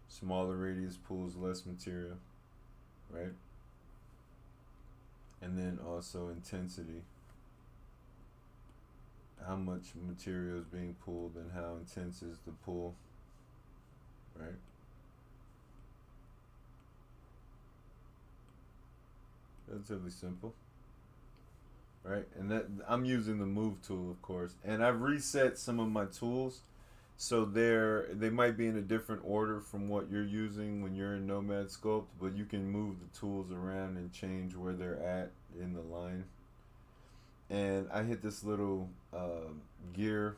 Smaller radius pulls less material, right? And then also intensity. How much material is being pulled and how intense is the pull, right? Relatively simple, right? And that I'm using the move tool, of course, and I've reset some of my tools, so they might be in a different order from what you're using when you're in Nomad Sculpt, but you can move the tools around and change where they're at in the line. And I hit this little gear,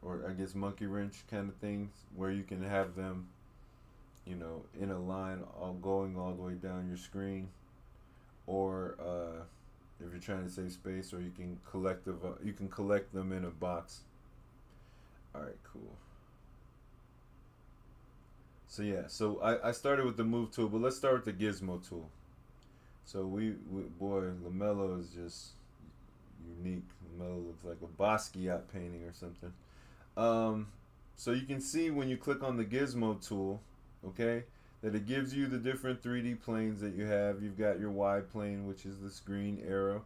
or I guess monkey wrench kind of things, where you can have them, in a line, all going all the way down your screen, or if you're trying to save space, or you can collect them in a box. All right, cool. So yeah, so I started with the move tool, but let's start with the gizmo tool. So boy, LaMelo is just unique. LaMelo looks like a Basquiat painting or something. Um, so you can see when you click on the gizmo tool, okay, that it gives you the different 3D planes that you have. You've got your Y plane, which is this green arrow.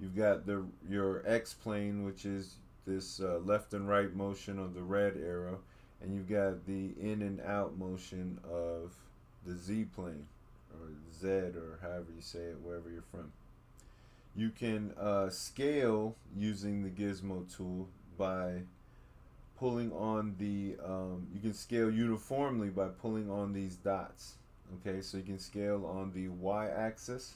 You've got your X plane, which is this left and right motion of the red arrow, and you've got the in and out motion of the Z plane, or Z, or however you say it, wherever you're from. You can scale using the gizmo tool by pulling on you can scale uniformly by pulling on these dots. Okay, so you can scale on the Y axis,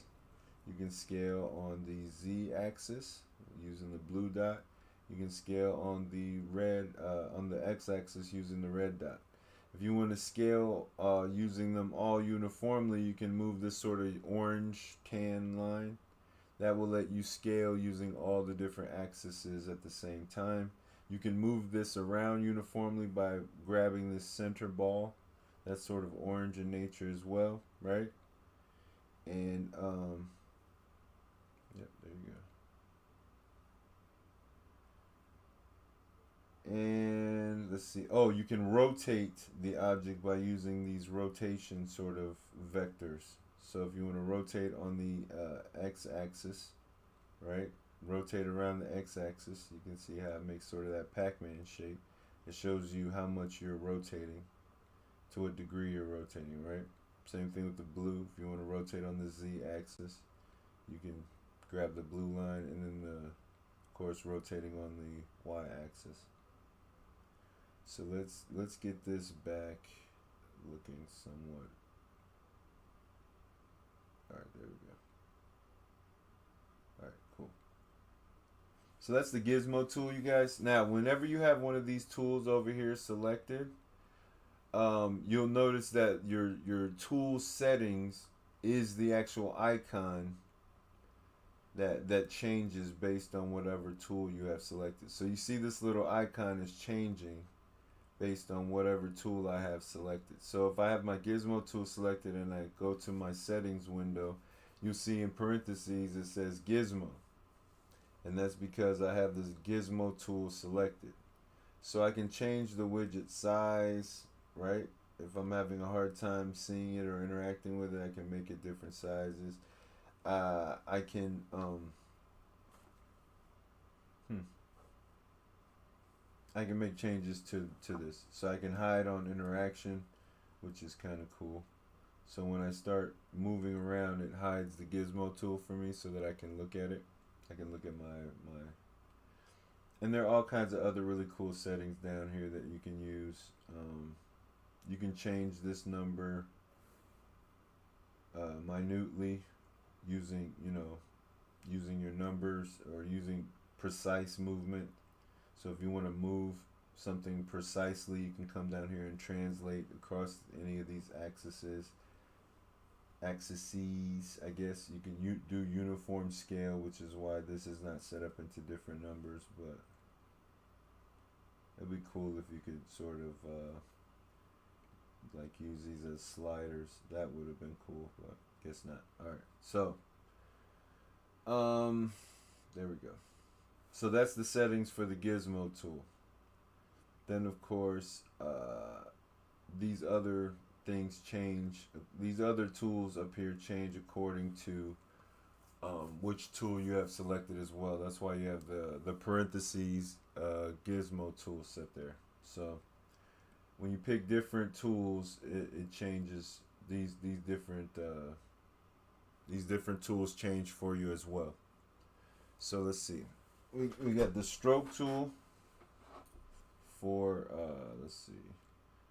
you can scale on the Z axis using the blue dot, you can scale on the on the X axis using the red dot. If you want to scale using them all uniformly, you can move this sort of orange tan line. That will let you scale using all the different axes at the same time. You can move this around uniformly by grabbing this center ball. That's sort of orange in nature as well, right? And yep, there you go. And let's see. Oh, you can rotate the object by using these rotation sort of vectors. So if you want to rotate on the x-axis, right? Rotate around the x-axis, you can see how it makes sort of that Pac-Man shape. It shows you how much you're rotating, to what degree you're rotating, right? Same thing with the blue. If you want to rotate on the z-axis, you can grab the blue line, and then of course rotating on the y-axis. So let's get this back looking somewhat. All right, there we go. All right, cool. So that's the gizmo tool, you guys. Now, whenever you have one of these tools over here selected, you'll notice that your tool settings is the actual icon that changes based on whatever tool you have selected. So you see this little icon is changing based on whatever tool I have selected. So if I have my gizmo tool selected and I go to my settings window, you'll see in parentheses it says gizmo. And that's because I have this gizmo tool selected. So I can change the widget size, right? If I'm having a hard time seeing it or interacting with it, I can make it different sizes. I can I can make changes to this. So I can hide on interaction, which is kind of cool. So when I start moving around, it hides the gizmo tool for me so that I can look at it. I can look at my and there are all kinds of other really cool settings down here that you can use. You can change this number minutely using, using your numbers or using precise movement. So if you want to move something precisely, you can come down here and translate across any of these axes, I guess. You can do uniform scale, which is why this is not set up into different numbers, but it'd be cool if you could sort of like use these as sliders. That would have been cool, but guess not. Alright, so there we go. So that's the settings for the gizmo tool. Then of course these other things change. These other tools up here change according to which tool you have selected as well. That's why you have the parentheses gizmo tool set there. So when you pick different tools, it changes. These different tools change for you as well. So let's see. We got the stroke tool for let's see.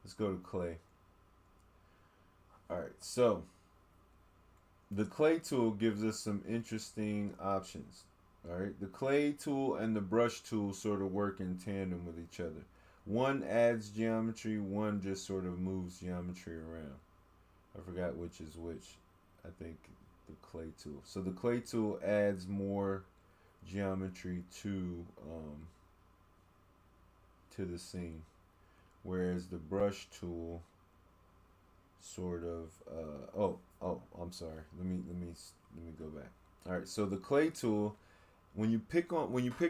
Let's go to clay. All right, so the clay tool gives us some interesting options. All right, the clay tool and the brush tool sort of work in tandem with each other. One adds geometry, one just sort of moves geometry around. I forgot which is which. I think the clay tool. So the clay tool adds more geometry to the scene, whereas the brush tool sort of I'm sorry. Let me go back. All right, so the clay tool, when you pick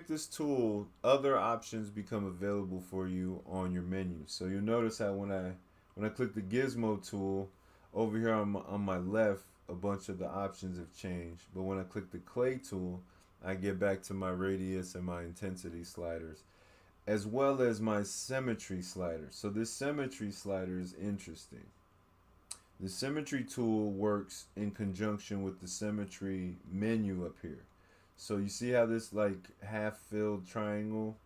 this tool, other options become available for you on your menu. So you'll notice how when I click the gizmo tool over here on my left, a bunch of the options have changed. But when I click the clay tool, I get back to my radius and my intensity sliders, as well as my symmetry slider. So this symmetry slider is interesting. The symmetry tool works in conjunction with the symmetry menu up here. So you see how this like half-filled triangle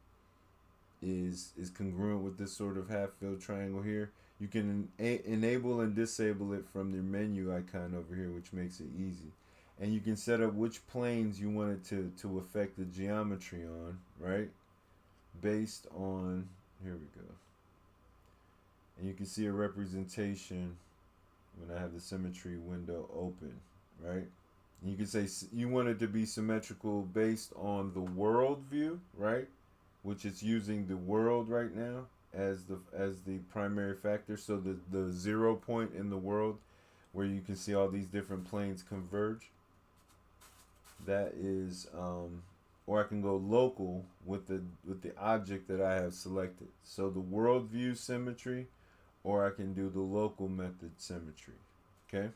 is congruent with this sort of half-filled triangle here. You can enable and disable it from the menu icon over here, which makes it easy. And you can set up which planes you want it to affect the geometry on, right? Based on, here we go. And you can see a representation when I have the symmetry window open, right? And you can say you want it to be symmetrical based on the world view, right? Which it's using the world right now as the primary factor. So the 0 point in the world where you can see all these different planes converge. That is, or I can go local with the object that I have selected. So the world view symmetry, or I can do the local method symmetry. Okay,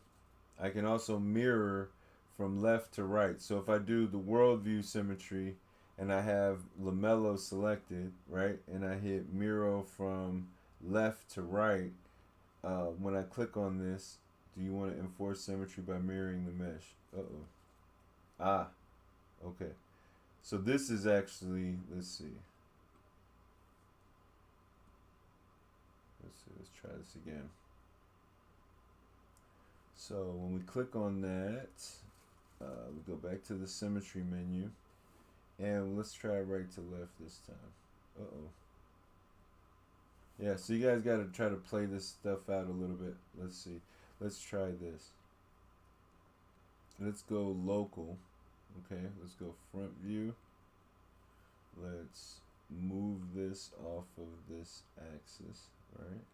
I can also mirror from left to right. So if I do the world view symmetry and I have lamello selected, right, and I hit mirror from left to right, when I click on this, do you want to enforce symmetry by mirroring the mesh? Okay. So this is actually, let's try this again. So when we click on that, we go back to the symmetry menu, and let's try right to left this time. Yeah, so you guys got to try to play this stuff out a little bit. Let's see. Let's try this. Let's go local. Okay, let's go front view. Let's move this off of this axis, right?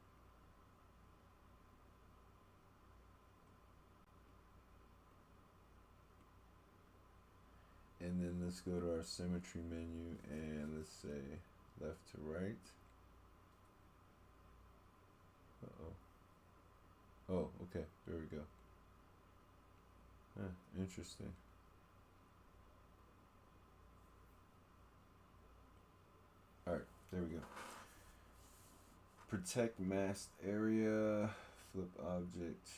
And then let's go to our symmetry menu and let's say left to right. Oh, okay, there we go. Interesting. Alright, there we go. Protect masked area, flip object.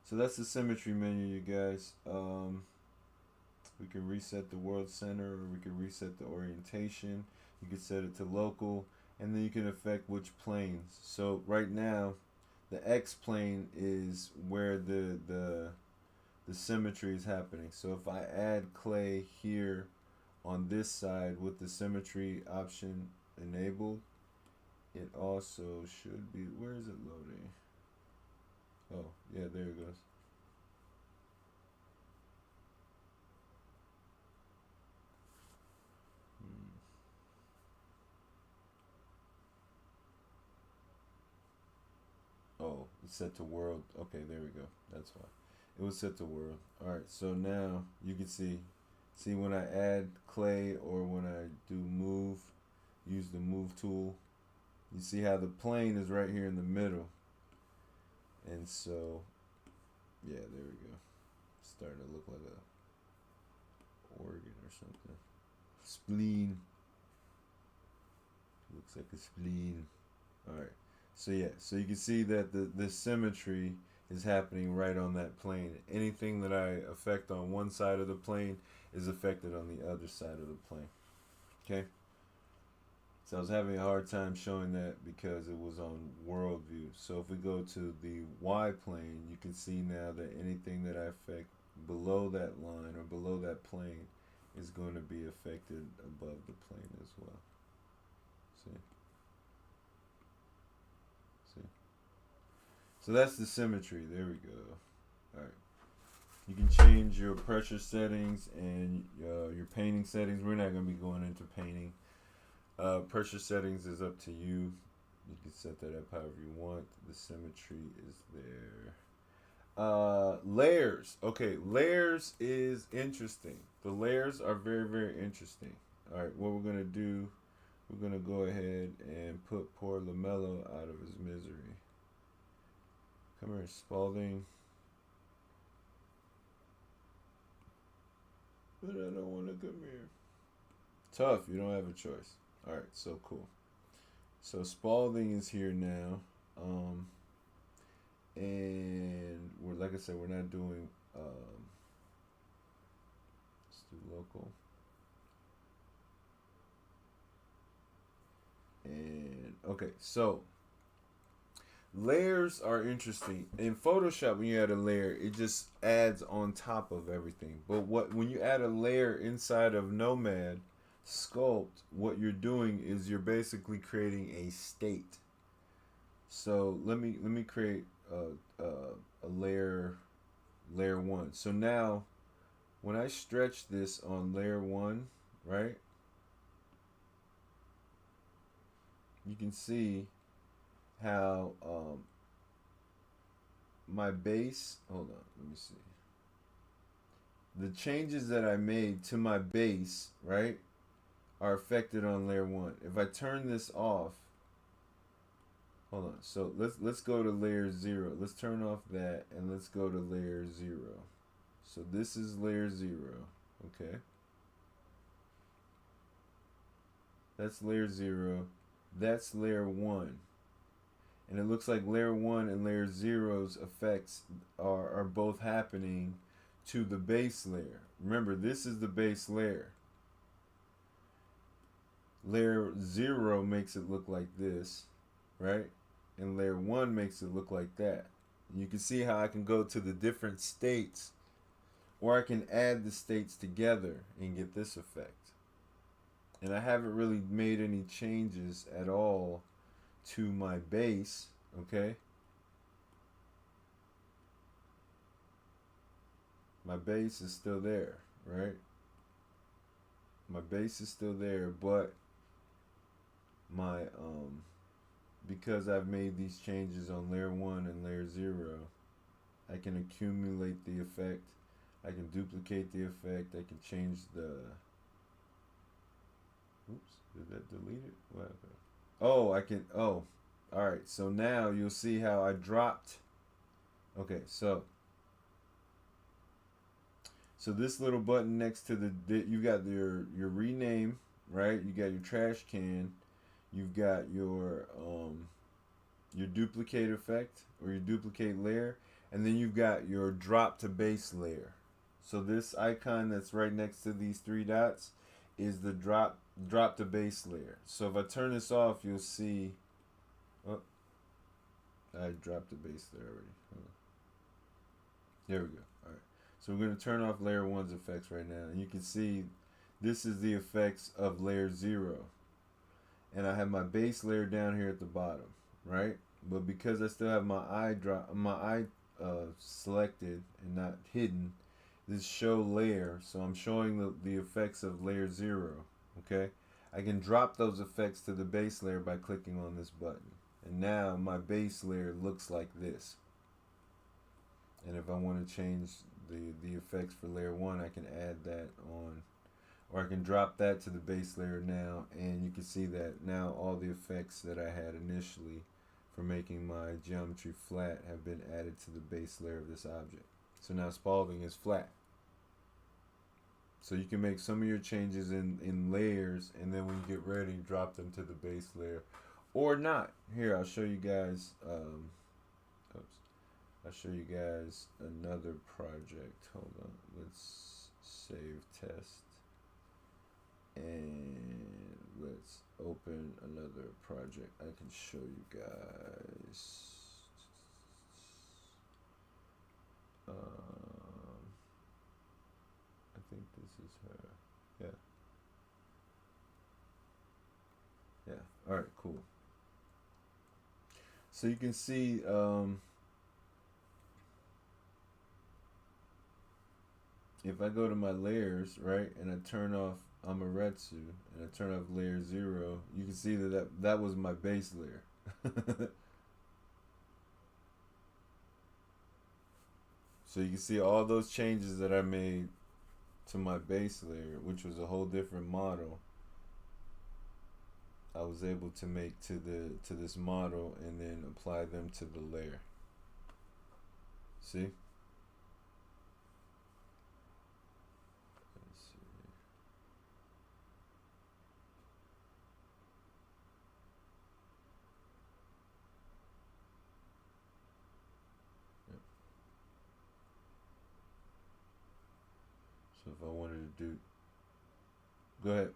So that's the symmetry menu, you guys. We can reset the world center, or we can reset the orientation. You can set it to local, and then you can affect which planes. So right now, the X plane is where the symmetry is happening. So if I add clay here on this side with the symmetry option enabled, it also should be, where is it loading? Oh, yeah, there it goes. Oh, it's set to world. Okay, there we go. That's why. It was set to world. Alright, so now you can see when I add clay or when I do move, use the move tool, you see how the plane is right here in the middle. And so, yeah, there we go. It's starting to look like a organ or something. Spleen. Looks like a spleen. Alright. So yeah, so you can see that the symmetry is happening right on that plane. Anything that I affect on one side of the plane is affected on the other side of the plane. Okay? So I was having a hard time showing that because it was on world view. So if we go to the Y plane, you can see now that anything that I affect below that line or below that plane is going to be affected above the plane as well. See? See? So that's the symmetry. There we go. Alright. You can change your pressure settings and your painting settings. We're not going to be going into painting. Pressure settings is up to you. You can set that up however you want. The symmetry is there. Layers. Okay, layers is interesting. The layers are very, very interesting. Alright, what we're going to do, we're going to go ahead and put poor LaMelo out of his misery. Come here, Spalding. But I don't want to come here. Tough, you don't have a choice. Alright, so cool. So Spalding is here now. And we're, like I said, we're not doing let's do local. And okay, so layers are interesting. In Photoshop, when you add a layer, it just adds on top of everything. But when you add a layer inside of Nomad Sculpt, what you're doing is you're basically creating a state. So let me create a layer 1. So now when I stretch this on layer 1, right, you can see how my base, hold on, let me see, the changes that I made to my base, right, are affected on layer 1. If I turn this off, hold on, so let's go to layer 0. Let's turn off that and let's go to layer 0. So this is layer 0, okay? That's layer 0. That's layer 1. And it looks like layer 1 and layer 0's effects are both happening to the base layer. Remember, this is the base layer. Layer 0 makes it look like this, right? And layer 1 makes it look like that. And you can see how I can go to the different states, or I can add the states together and get this effect. And I haven't really made any changes at all to my base, okay? My base is still there, right? my base is still there, but my because I've made these changes on layer 1 and layer 0, I can accumulate the effect, I can duplicate the effect, I can change the, oops, did that delete it? What happened? Oh, I can, oh, alright, so now you'll see how I dropped, okay, so this little button next to you got your rename, right? You got your trash can, you've got your duplicate effect or your duplicate layer, and then you've got your drop to base layer. So this icon that's right next to these three dots is the drop to base layer. So if I turn this off, you'll see, oh, I dropped the base layer already. There we go. All right. So we're going to turn off layer 1's effects right now, and you can see this is the effects of layer 0. And I have my base layer down here at the bottom, right? But because I still have my eye selected and not hidden, this show layer, so I'm showing the effects of layer 0, okay? I can drop those effects to the base layer by clicking on this button. And now my base layer looks like this. And if I want to change the effects for layer 1, I can add that on, or I can drop that to the base layer now, and you can see that now all the effects that I had initially for making my geometry flat have been added to the base layer of this object. So now Spalding is flat. So you can make some of your changes in layers, and then when you get ready, drop them to the base layer, or not. Here, I'll show you guys. I'll show you guys another project. Hold on. Let's save test. And let's open another project. I can show you guys. I think this is her. Yeah. Yeah. All right, cool. So you can see if I go to my layers, right, and I turn off Amaretsu, and I turn off layer 0, you can see that was my base layer. So you can see all those changes that I made to my base layer, which was a whole different model, I was able to make to this model and then apply them to the layer. See? So if I wanted to do, go ahead.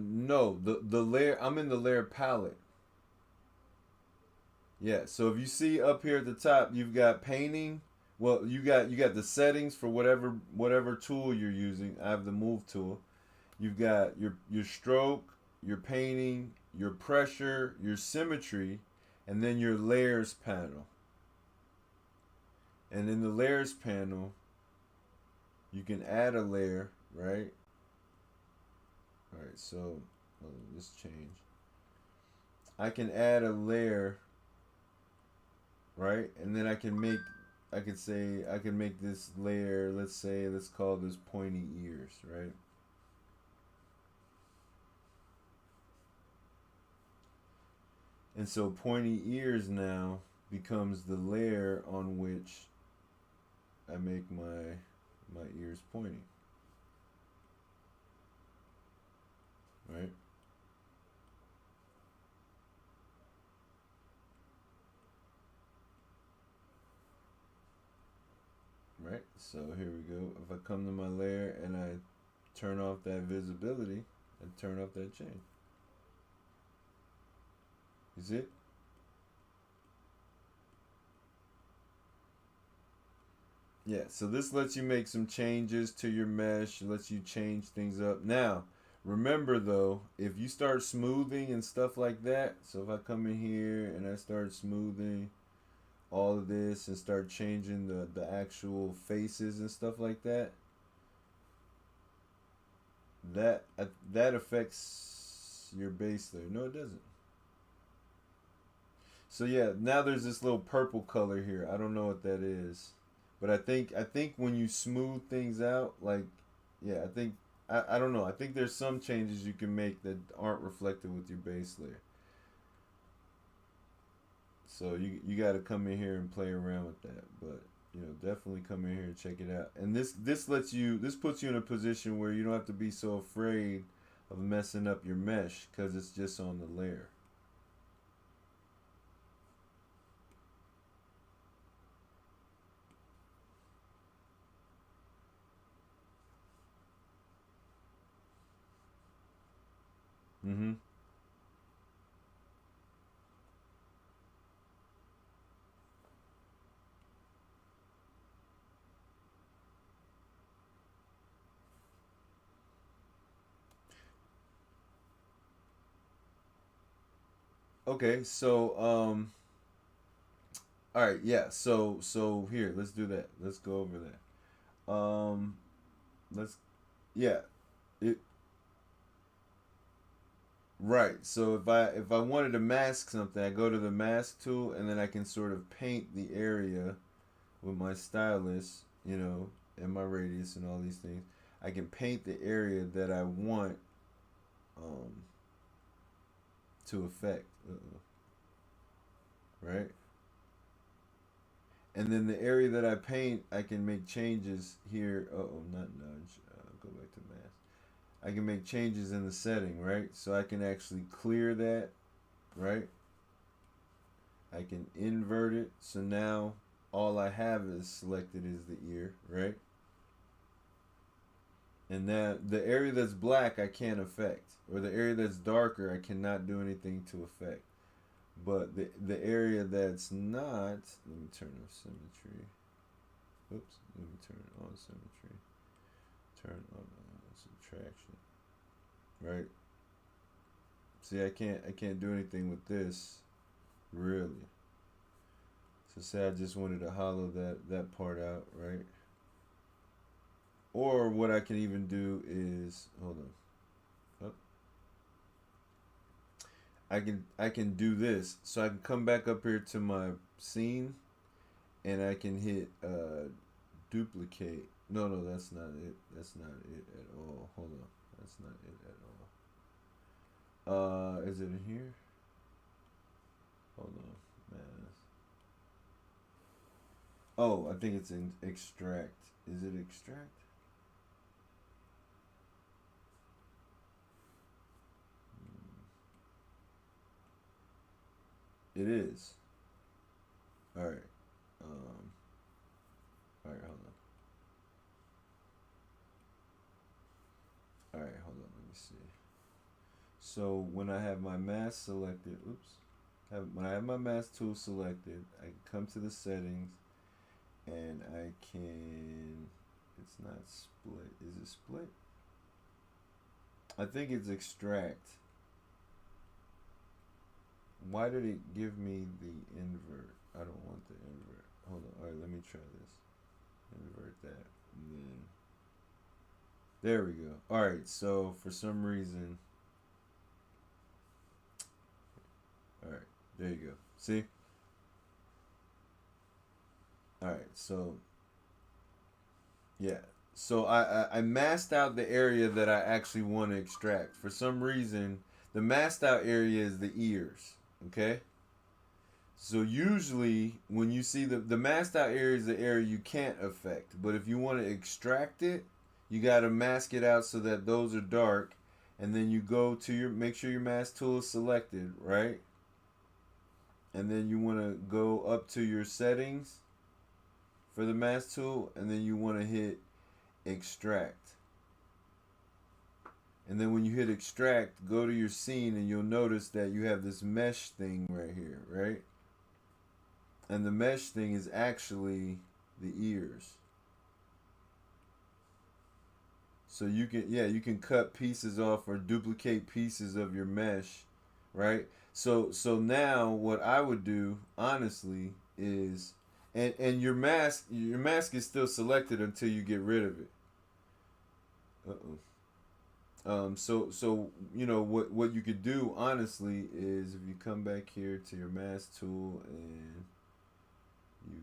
No, the layer, I'm in the layer palette. Yeah, so if you see up here at the top, you've got painting. Well, you got the settings for whatever tool you're using. I have the move tool. You've got your stroke, your painting, your pressure, your symmetry, and then your layers panel. And in the layers panel, you can add a layer, right? All right, so let's change. I can add a layer, right? And then I can make this layer, let's call this pointy ears, right? And so pointy ears now becomes the layer on which I make my ears pointy. Right? Right? So here we go. If I come to my layer and I turn off that visibility, and turn off that chain. You see it? Yeah, so this lets you make some changes to your mesh, lets you change things up. Now, remember though, if you start smoothing and stuff like that, so if I come in here and I start smoothing, all of this and start changing the actual faces and stuff like that, that affects your base layer. No, it doesn't. So yeah, now there's this little purple color here. I don't know what that is, but I think when you smooth things out, like, yeah, I don't know. I think there's some changes you can make that aren't reflected with your base layer. So you got to come in here and play around with that, but definitely come in here and check it out. And this puts you in a position where you don't have to be so afraid of messing up your mesh because it's just on the layer. Mm-hmm. Okay, so all right, yeah. So here, let's do that. Let's go over that. Let's yeah. It Right. So if I wanted to mask something, I go to the mask tool and then I can sort of paint the area with my stylus, and my radius and all these things. I can paint the area that I want um to affect. Right? And then the area that I paint, I can make changes here. Not nudge. Go back to mask. I can make changes in the setting, right? So I can actually clear that, right? I can invert it. So now all I have is selected is the ear, right? And now the area that's black I can't affect, or the area that's darker I cannot do anything to affect. But the area that's not, let me turn off symmetry. Oops, let me turn on symmetry. Turn on subtraction. Right? See, I can't do anything with this, really. So say I just wanted to hollow that part out, right? Or what I can even do is, hold on. Oh, I can do this. So I can come back up here to my scene and I can hit duplicate. No, that's not it. That's not it at all. Hold on. That's not it at all. Is it in here? Hold on, man. Oh, I think it's in extract. Is it extract? It is. All right. Um. All right. Hold on. All right. Hold on. Let me see. So when I have my mask selected, when I have my mask tool selected, I can come to the settings, and I can. It's not split. Is it split? I think it's extract. Why did it give me the invert? I don't want the invert. Hold on. All right, let me try this. Invert that. And then there we go. All right. So for some reason, all right, there you go. See? All right. So yeah. So I masked out the area that I actually want to extract. For some reason, the masked out area is the ears. Okay. So usually when you see the masked out area is the area you can't affect. But if you want to extract it, you got to mask it out so that those are dark. And then you go to make sure your mask tool is selected, right? And then you want to go up to your settings for the mask tool. And then you want to hit extract. And then when you hit extract, go to your scene and you'll notice that you have this mesh thing right here, right? And the mesh thing is actually the ears. So you can cut pieces off or duplicate pieces of your mesh, right? So now what I would do honestly is, and your mask is still selected until you get rid of it. Uh-oh. So what you could do honestly is if you come back here to your mask tool and you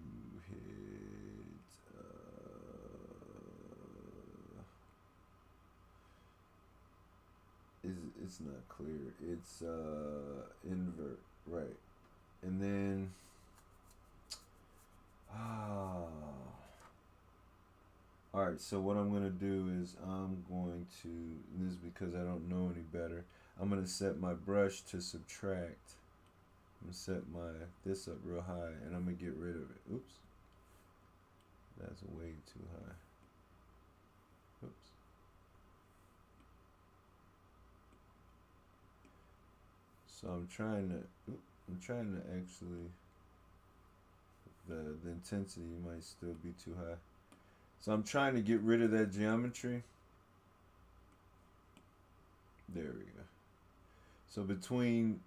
hit it's not clear. It's invert, right? And then ah, all right. So what I'm gonna do is I'm going to, and this is because I don't know any better. I'm gonna set my brush to subtract. I'm gonna set my this up real high, and I'm gonna get rid of it. Oops, that's way too high. Oops. So I'm trying to actually, the intensity might still be too high. So I'm trying to get rid of that geometry. There we go. So between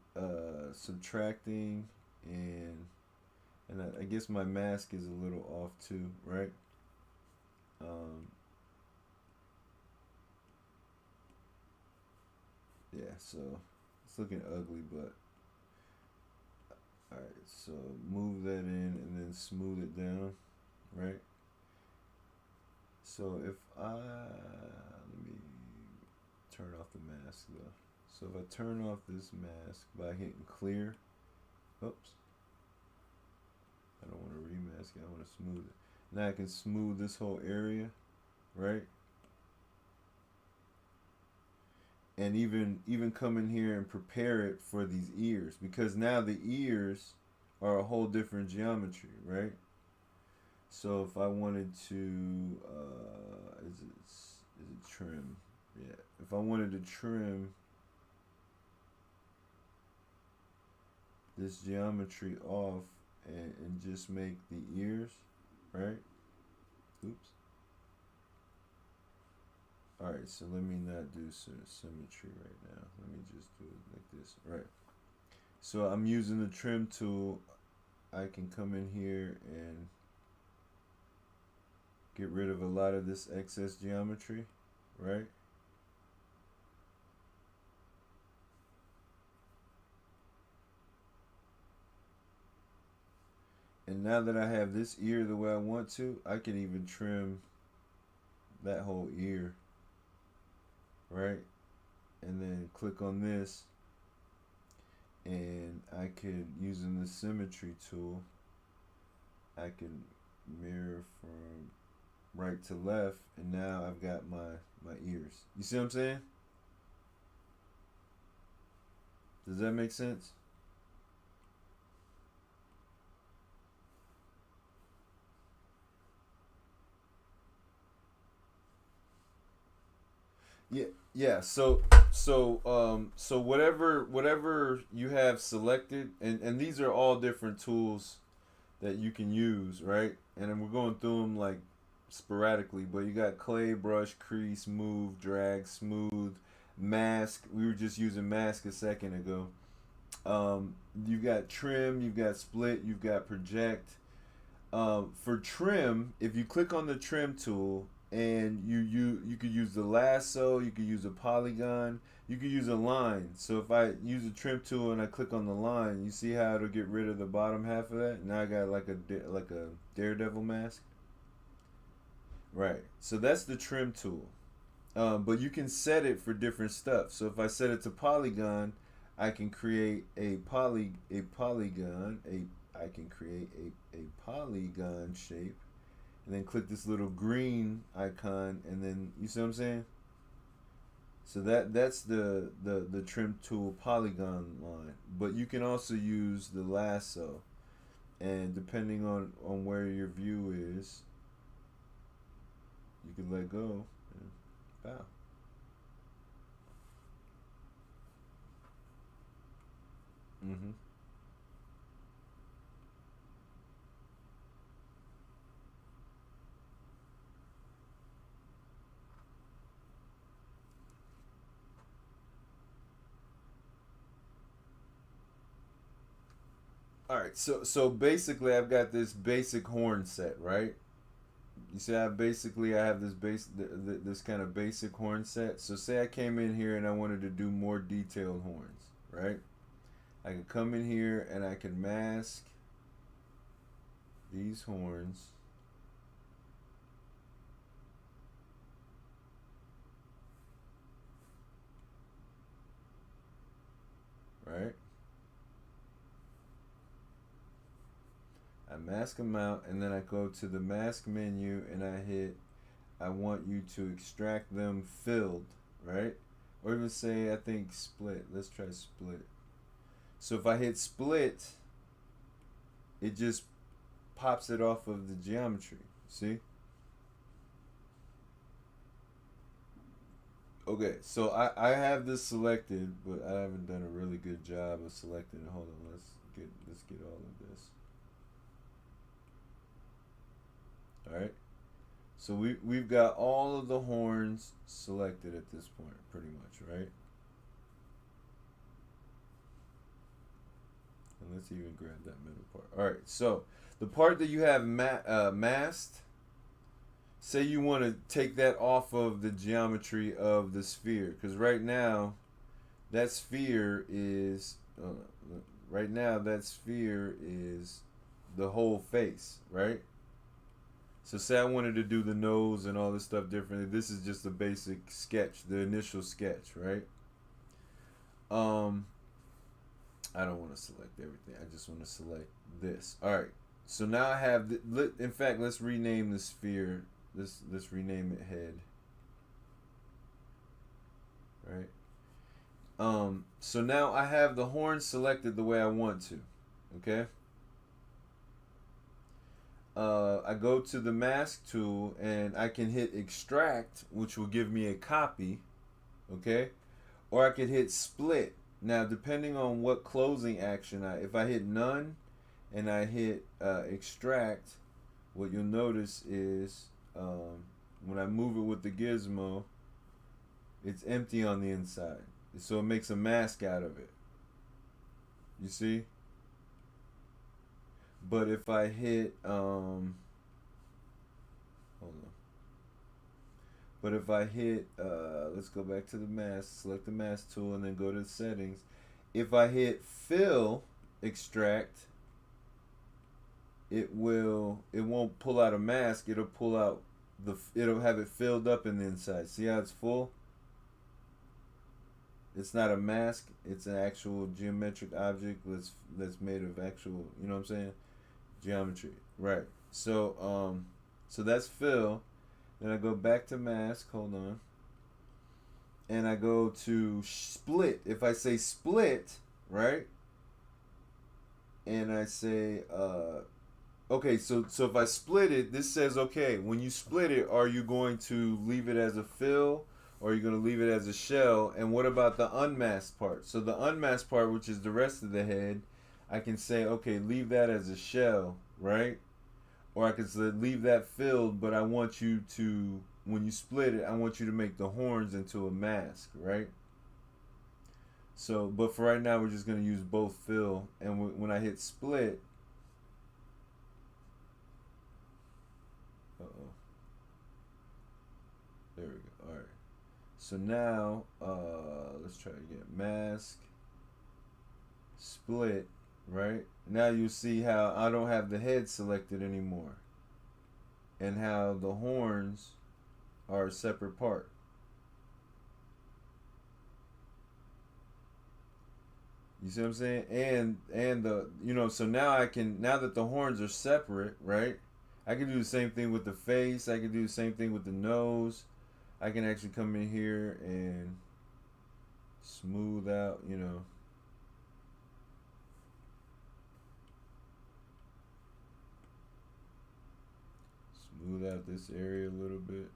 subtracting and I guess my mask is a little off too, right? Um, yeah, so it's looking ugly, but all right. So move that in and then smooth it down, right? So if I let me turn off the mask though. So if I turn off this mask by hitting clear, oops, I don't want to remask it. I want to smooth it. Now I can smooth this whole area, right? And even come in here and prepare it for these ears, because now the ears are a whole different geometry, right? So if I wanted to, is it trim? Yeah. If I wanted to trim this geometry off and just make the ears, right? Oops. All right, so let me not do symmetry right now. Let me just do it like this, right? So I'm using the trim tool. I can come in here and get rid of a lot of this excess geometry, right? And now that I have this ear the way I want to, I can even trim that whole ear, right? And then click on this, and I could, using the symmetry tool, I can mirror from right to left, and now I've got my ears. You see what I'm saying? Does that make sense? Yeah, yeah. So whatever you have selected, and these are all different tools that you can use, right? And then we're going through them like sporadically, but you got clay, brush, crease, move, drag, smooth, mask. We were just using mask a second ago. You've got trim, you've got split, you've got project. For trim, if you click on the trim tool and you could use the lasso, you could use a polygon, you could use a line. So if I use the trim tool and I click on the line, you see how it'll get rid of the bottom half of that. Now I got like a daredevil mask. Right. So that's the trim tool. But you can set it for different stuff. So if I set it to polygon, I can create a polygon. I can create a polygon shape, and then click this little green icon, and then you see what I'm saying. So that's the trim tool polygon line. But you can also use the lasso, and depending on where your view is, you can let go and bow. Mm-hmm. All right, so basically, I've got this basic horn set, right? You see, I have this this kind of basic horn set. So say I came in here and I wanted to do more detailed horns, right? I can come in here and I can mask these horns. Right? I mask them out and then I go to the mask menu and I hit I want you to extract them filled, right? Or even say I think split. Let's try split. So if I hit split, it just pops it off of the geometry. See? Okay, so I have this selected, but I haven't done a really good job of selecting it. Hold on, let's get all of this. Alright. So we've got all of the horns selected at this point, pretty much, right? And let's even grab that middle part. Alright, so the part that you have masked, say you want to take that off of the geometry of the sphere, because right now that sphere is the whole face, right? So say I wanted to do the nose and all this stuff differently. This is just the basic sketch, the initial sketch, right? I don't want to select everything. I just want to select this. All right. So now I have in fact, let's rename the sphere. Let's rename it head. Right? So now I have the horn selected the way I want to. Okay? I go to the mask tool and I can hit extract, which will give me a copy, okay? Or I could hit split. Now, depending on what closing action if I hit none and I hit extract, what you'll notice is when I move it with the gizmo, it's empty on the inside. So it makes a mask out of it. You see? But if I hit hold on. But if I hit let's go back to the mask, select the mask tool and then go to the settings. If I hit fill extract, it won't pull out a mask, it'll pull out it'll have it filled up in the inside. See how it's full? It's not a mask, it's an actual geometric object that's made of actual, you know what I'm saying? Geometry. Right. So so that's fill. Then I go back to mask, hold on. And I go to split. If I say split, right? And I say okay, so if I split it, this says okay, when you split it, are you going to leave it as a fill? Or are you going to leave it as a shell? And what about the unmasked part? So the unmasked part, which is the rest of the head, I can say, okay, leave that as a shell, right? Or I could say leave that filled, but I want you to, when you split it, I want you to make the horns into a mask, right? So, but for right now, we're just going to use both fill. And when I hit split, there we go. All right. So now, let's try again. Mask, split, right? Now you see how I don't have the head selected anymore. And how the horns are a separate part. You see what I'm saying? And the, you know, so now now that the horns are separate, right? I can do the same thing with the face. I can do the same thing with the nose. I can actually come in here and smooth out, you know. Smooth out this area a little bit.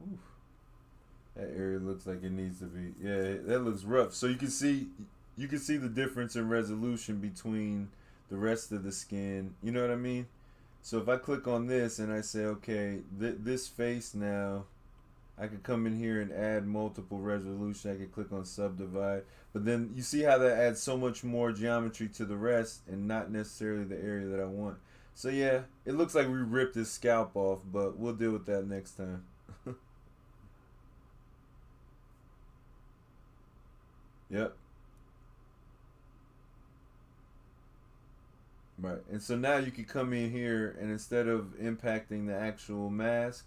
Oof. That area looks like it needs to be. Yeah, that looks rough. So you can see the difference in resolution between the rest of the skin. You know what I mean? So if I click on this and I say, okay, this face now, I could come in here and add multiple resolution. I could click on subdivide. But then you see how that adds so much more geometry to the rest and not necessarily the area that I want. So yeah, it looks like we ripped his scalp off, but we'll deal with that next time. Yep. Right. And so now you can come in here and instead of impacting the actual mask,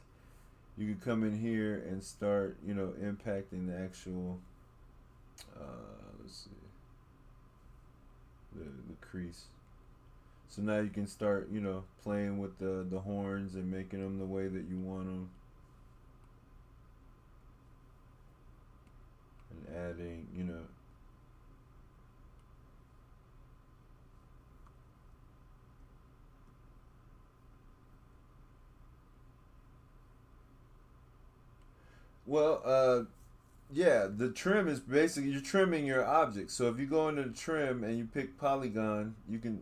you can come in here and start, impacting the actual, let's see, the crease. So now you can start, playing with the horns and making them the way that you want them. And adding. Well, yeah, the trim is basically you're trimming your object. So if you go into the trim and you pick polygon, you can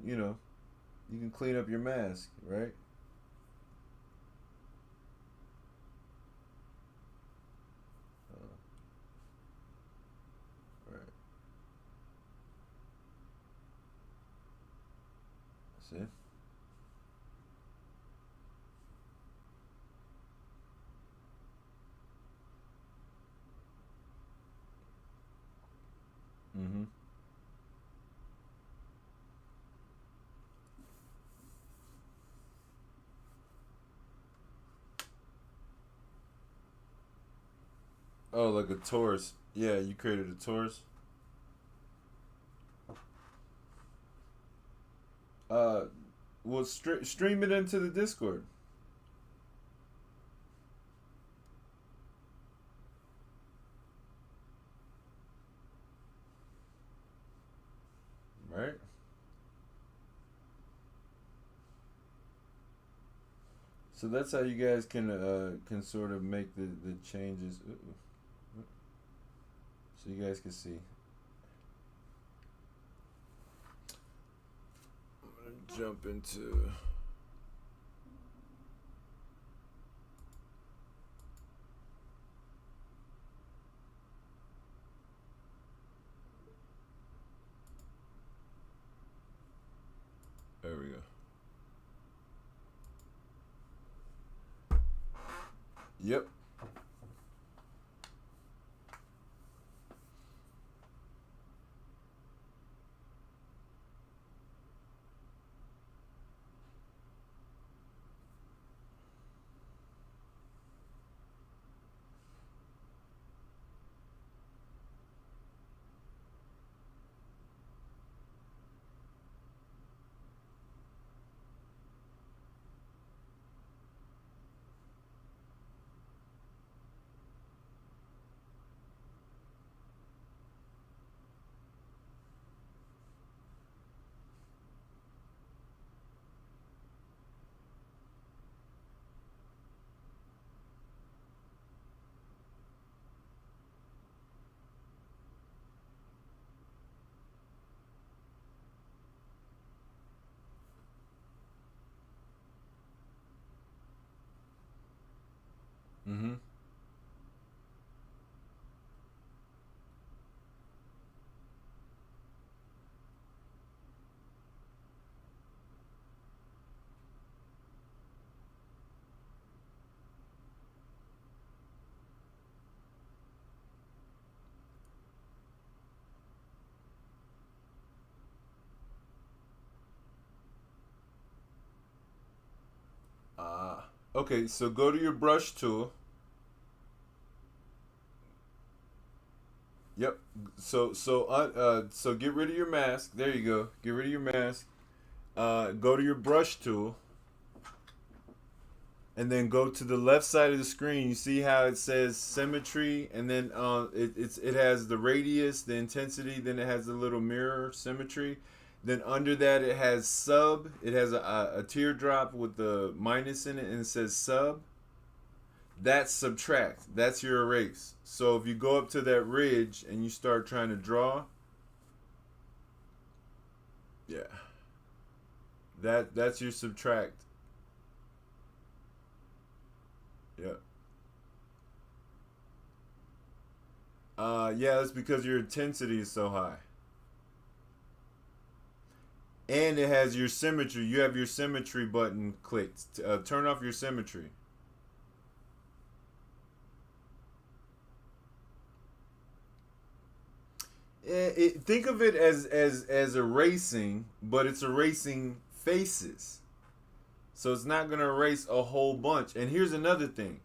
clean up your mask, right? Right. See? Mm-hmm. Oh, like a Taurus. Yeah, you created a Taurus. Uh, well, stream it into the Discord, right? So that's how you guys can sort of make the changes. So you guys can see. I'm gonna jump into. There we go. Yep. Mm-hmm. Okay. So go to your brush tool. Yep. So get rid of your mask. There you go. Get rid of your mask. Go to your brush tool, and then go to the left side of the screen. You see how it says symmetry, and then it has the radius, the intensity, then it has the little mirror symmetry. Then under that it has sub. It has a teardrop with the minus in it, and it says sub. That's subtract. That's your erase. So if you go up to that ridge and you start trying to draw, yeah, that's your subtract. Yeah. Yeah, that's because your intensity is so high. And it has your symmetry. You have your symmetry button clicked. Turn off your symmetry. Think of it as erasing, but it's erasing faces. So it's not going to erase a whole bunch. And here's another thing.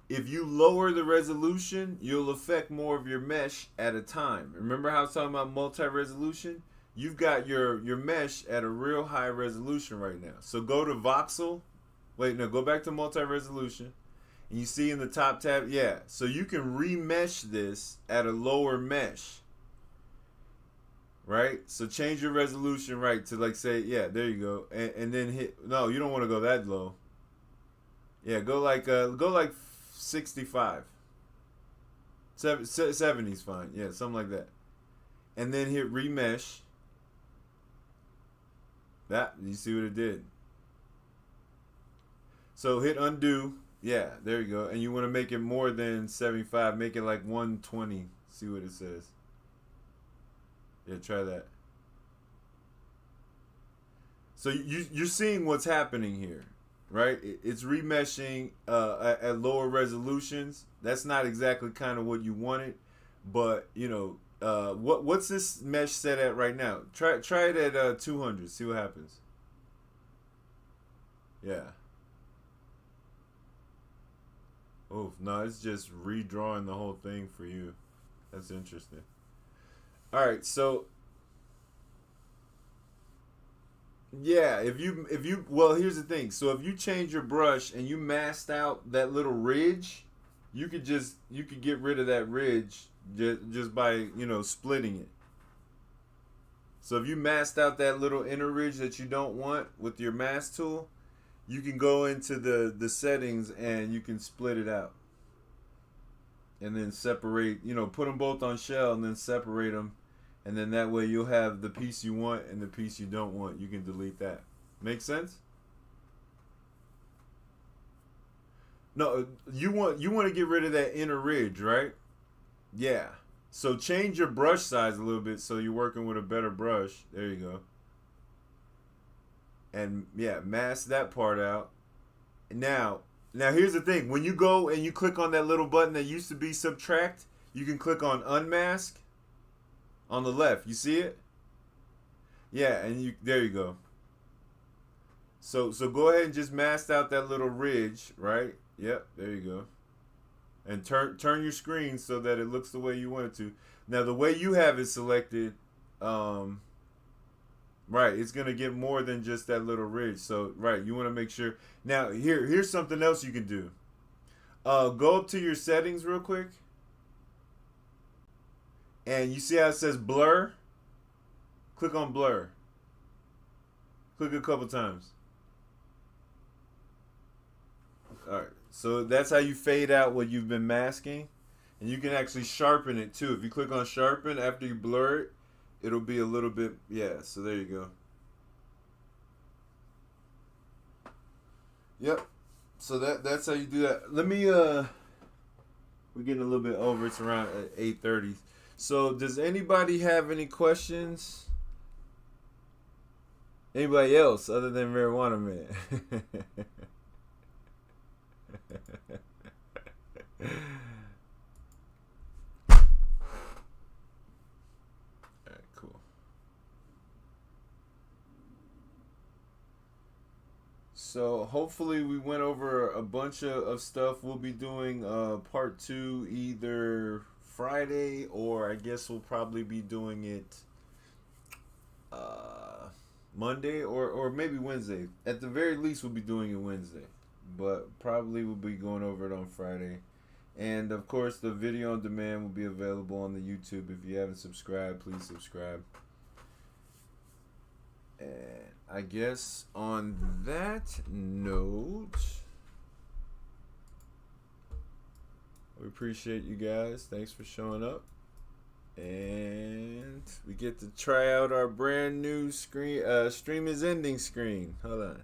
If you lower the resolution, you'll affect more of your mesh at a time. Remember how I was talking about multi-resolution? You've got your mesh at a real high resolution right now. So go to voxel. Wait, no, go back to multi-resolution. And you see in the top tab, yeah. So you can remesh this at a lower mesh. Right? So change your resolution, right, to like say, yeah, there you go. And then hit, no, you don't want to go that low. Yeah, go like 65. 70 is fine. Yeah, something like that. And then hit remesh. That, you see what it did. So hit undo. Yeah, there you go. And you want to make it more than 75. Make it like 120. See what it says. Yeah, try that. So you're seeing what's happening here, right? It's remeshing at lower resolutions. That's not exactly kind of what you wanted, but you know, what's this mesh set at right now? Try it at 200. See what happens. Yeah. Oh no, it's just redrawing the whole thing for you. That's interesting. All right, so yeah, if you well, here's the thing. So if you change your brush and you masked out that little ridge, you could get rid of that ridge just by, you know, splitting it. So if you masked out that little inner ridge that you don't want with your mask tool, you can go into the settings and you can split it out. And then separate, you know, put them both on shell and then separate them. And then that way you'll have the piece you want and the piece you don't want. You can delete that. Make sense? No, you want to get rid of that inner ridge, right? Yeah. So change your brush size a little bit so you're working with a better brush. There you go. And yeah, mask that part out. Now here's the thing. When you go and you click on that little button that used to be subtract, you can click on unmask on the left. You see it? Yeah, and there you go. So go ahead and just mask out that little ridge, right? Yep, there you go. And turn your screen so that it looks the way you want it to. Now the way you have it selected, right, it's gonna get more than just that little ridge. So right, you want to make sure. Now here's something else you can do. Go up to your settings real quick. And you see how it says blur? Click on blur. Click a couple times. Alright, so that's how you fade out what you've been masking. And you can actually sharpen it too. If you click on sharpen after you blur it, it'll be a little bit, yeah, so there you go. Yep. So that's how you do that. Let me we're getting a little bit over. It's around 8:30. So does anybody have any questions? Anybody else other than Marijuana Man? Alright, cool. So hopefully we went over a bunch of stuff. We'll be doing part 2 either Friday, or I guess we'll probably be doing it Monday or maybe Wednesday. At the very least, we'll be doing it Wednesday, but probably we'll be going over it on Friday. And of course, the video on demand will be available on the YouTube. If you haven't subscribed, please subscribe. And I guess on that note, we appreciate you guys. Thanks for showing up. And we get to try out our brand new screen. Stream is ending screen. Hold on.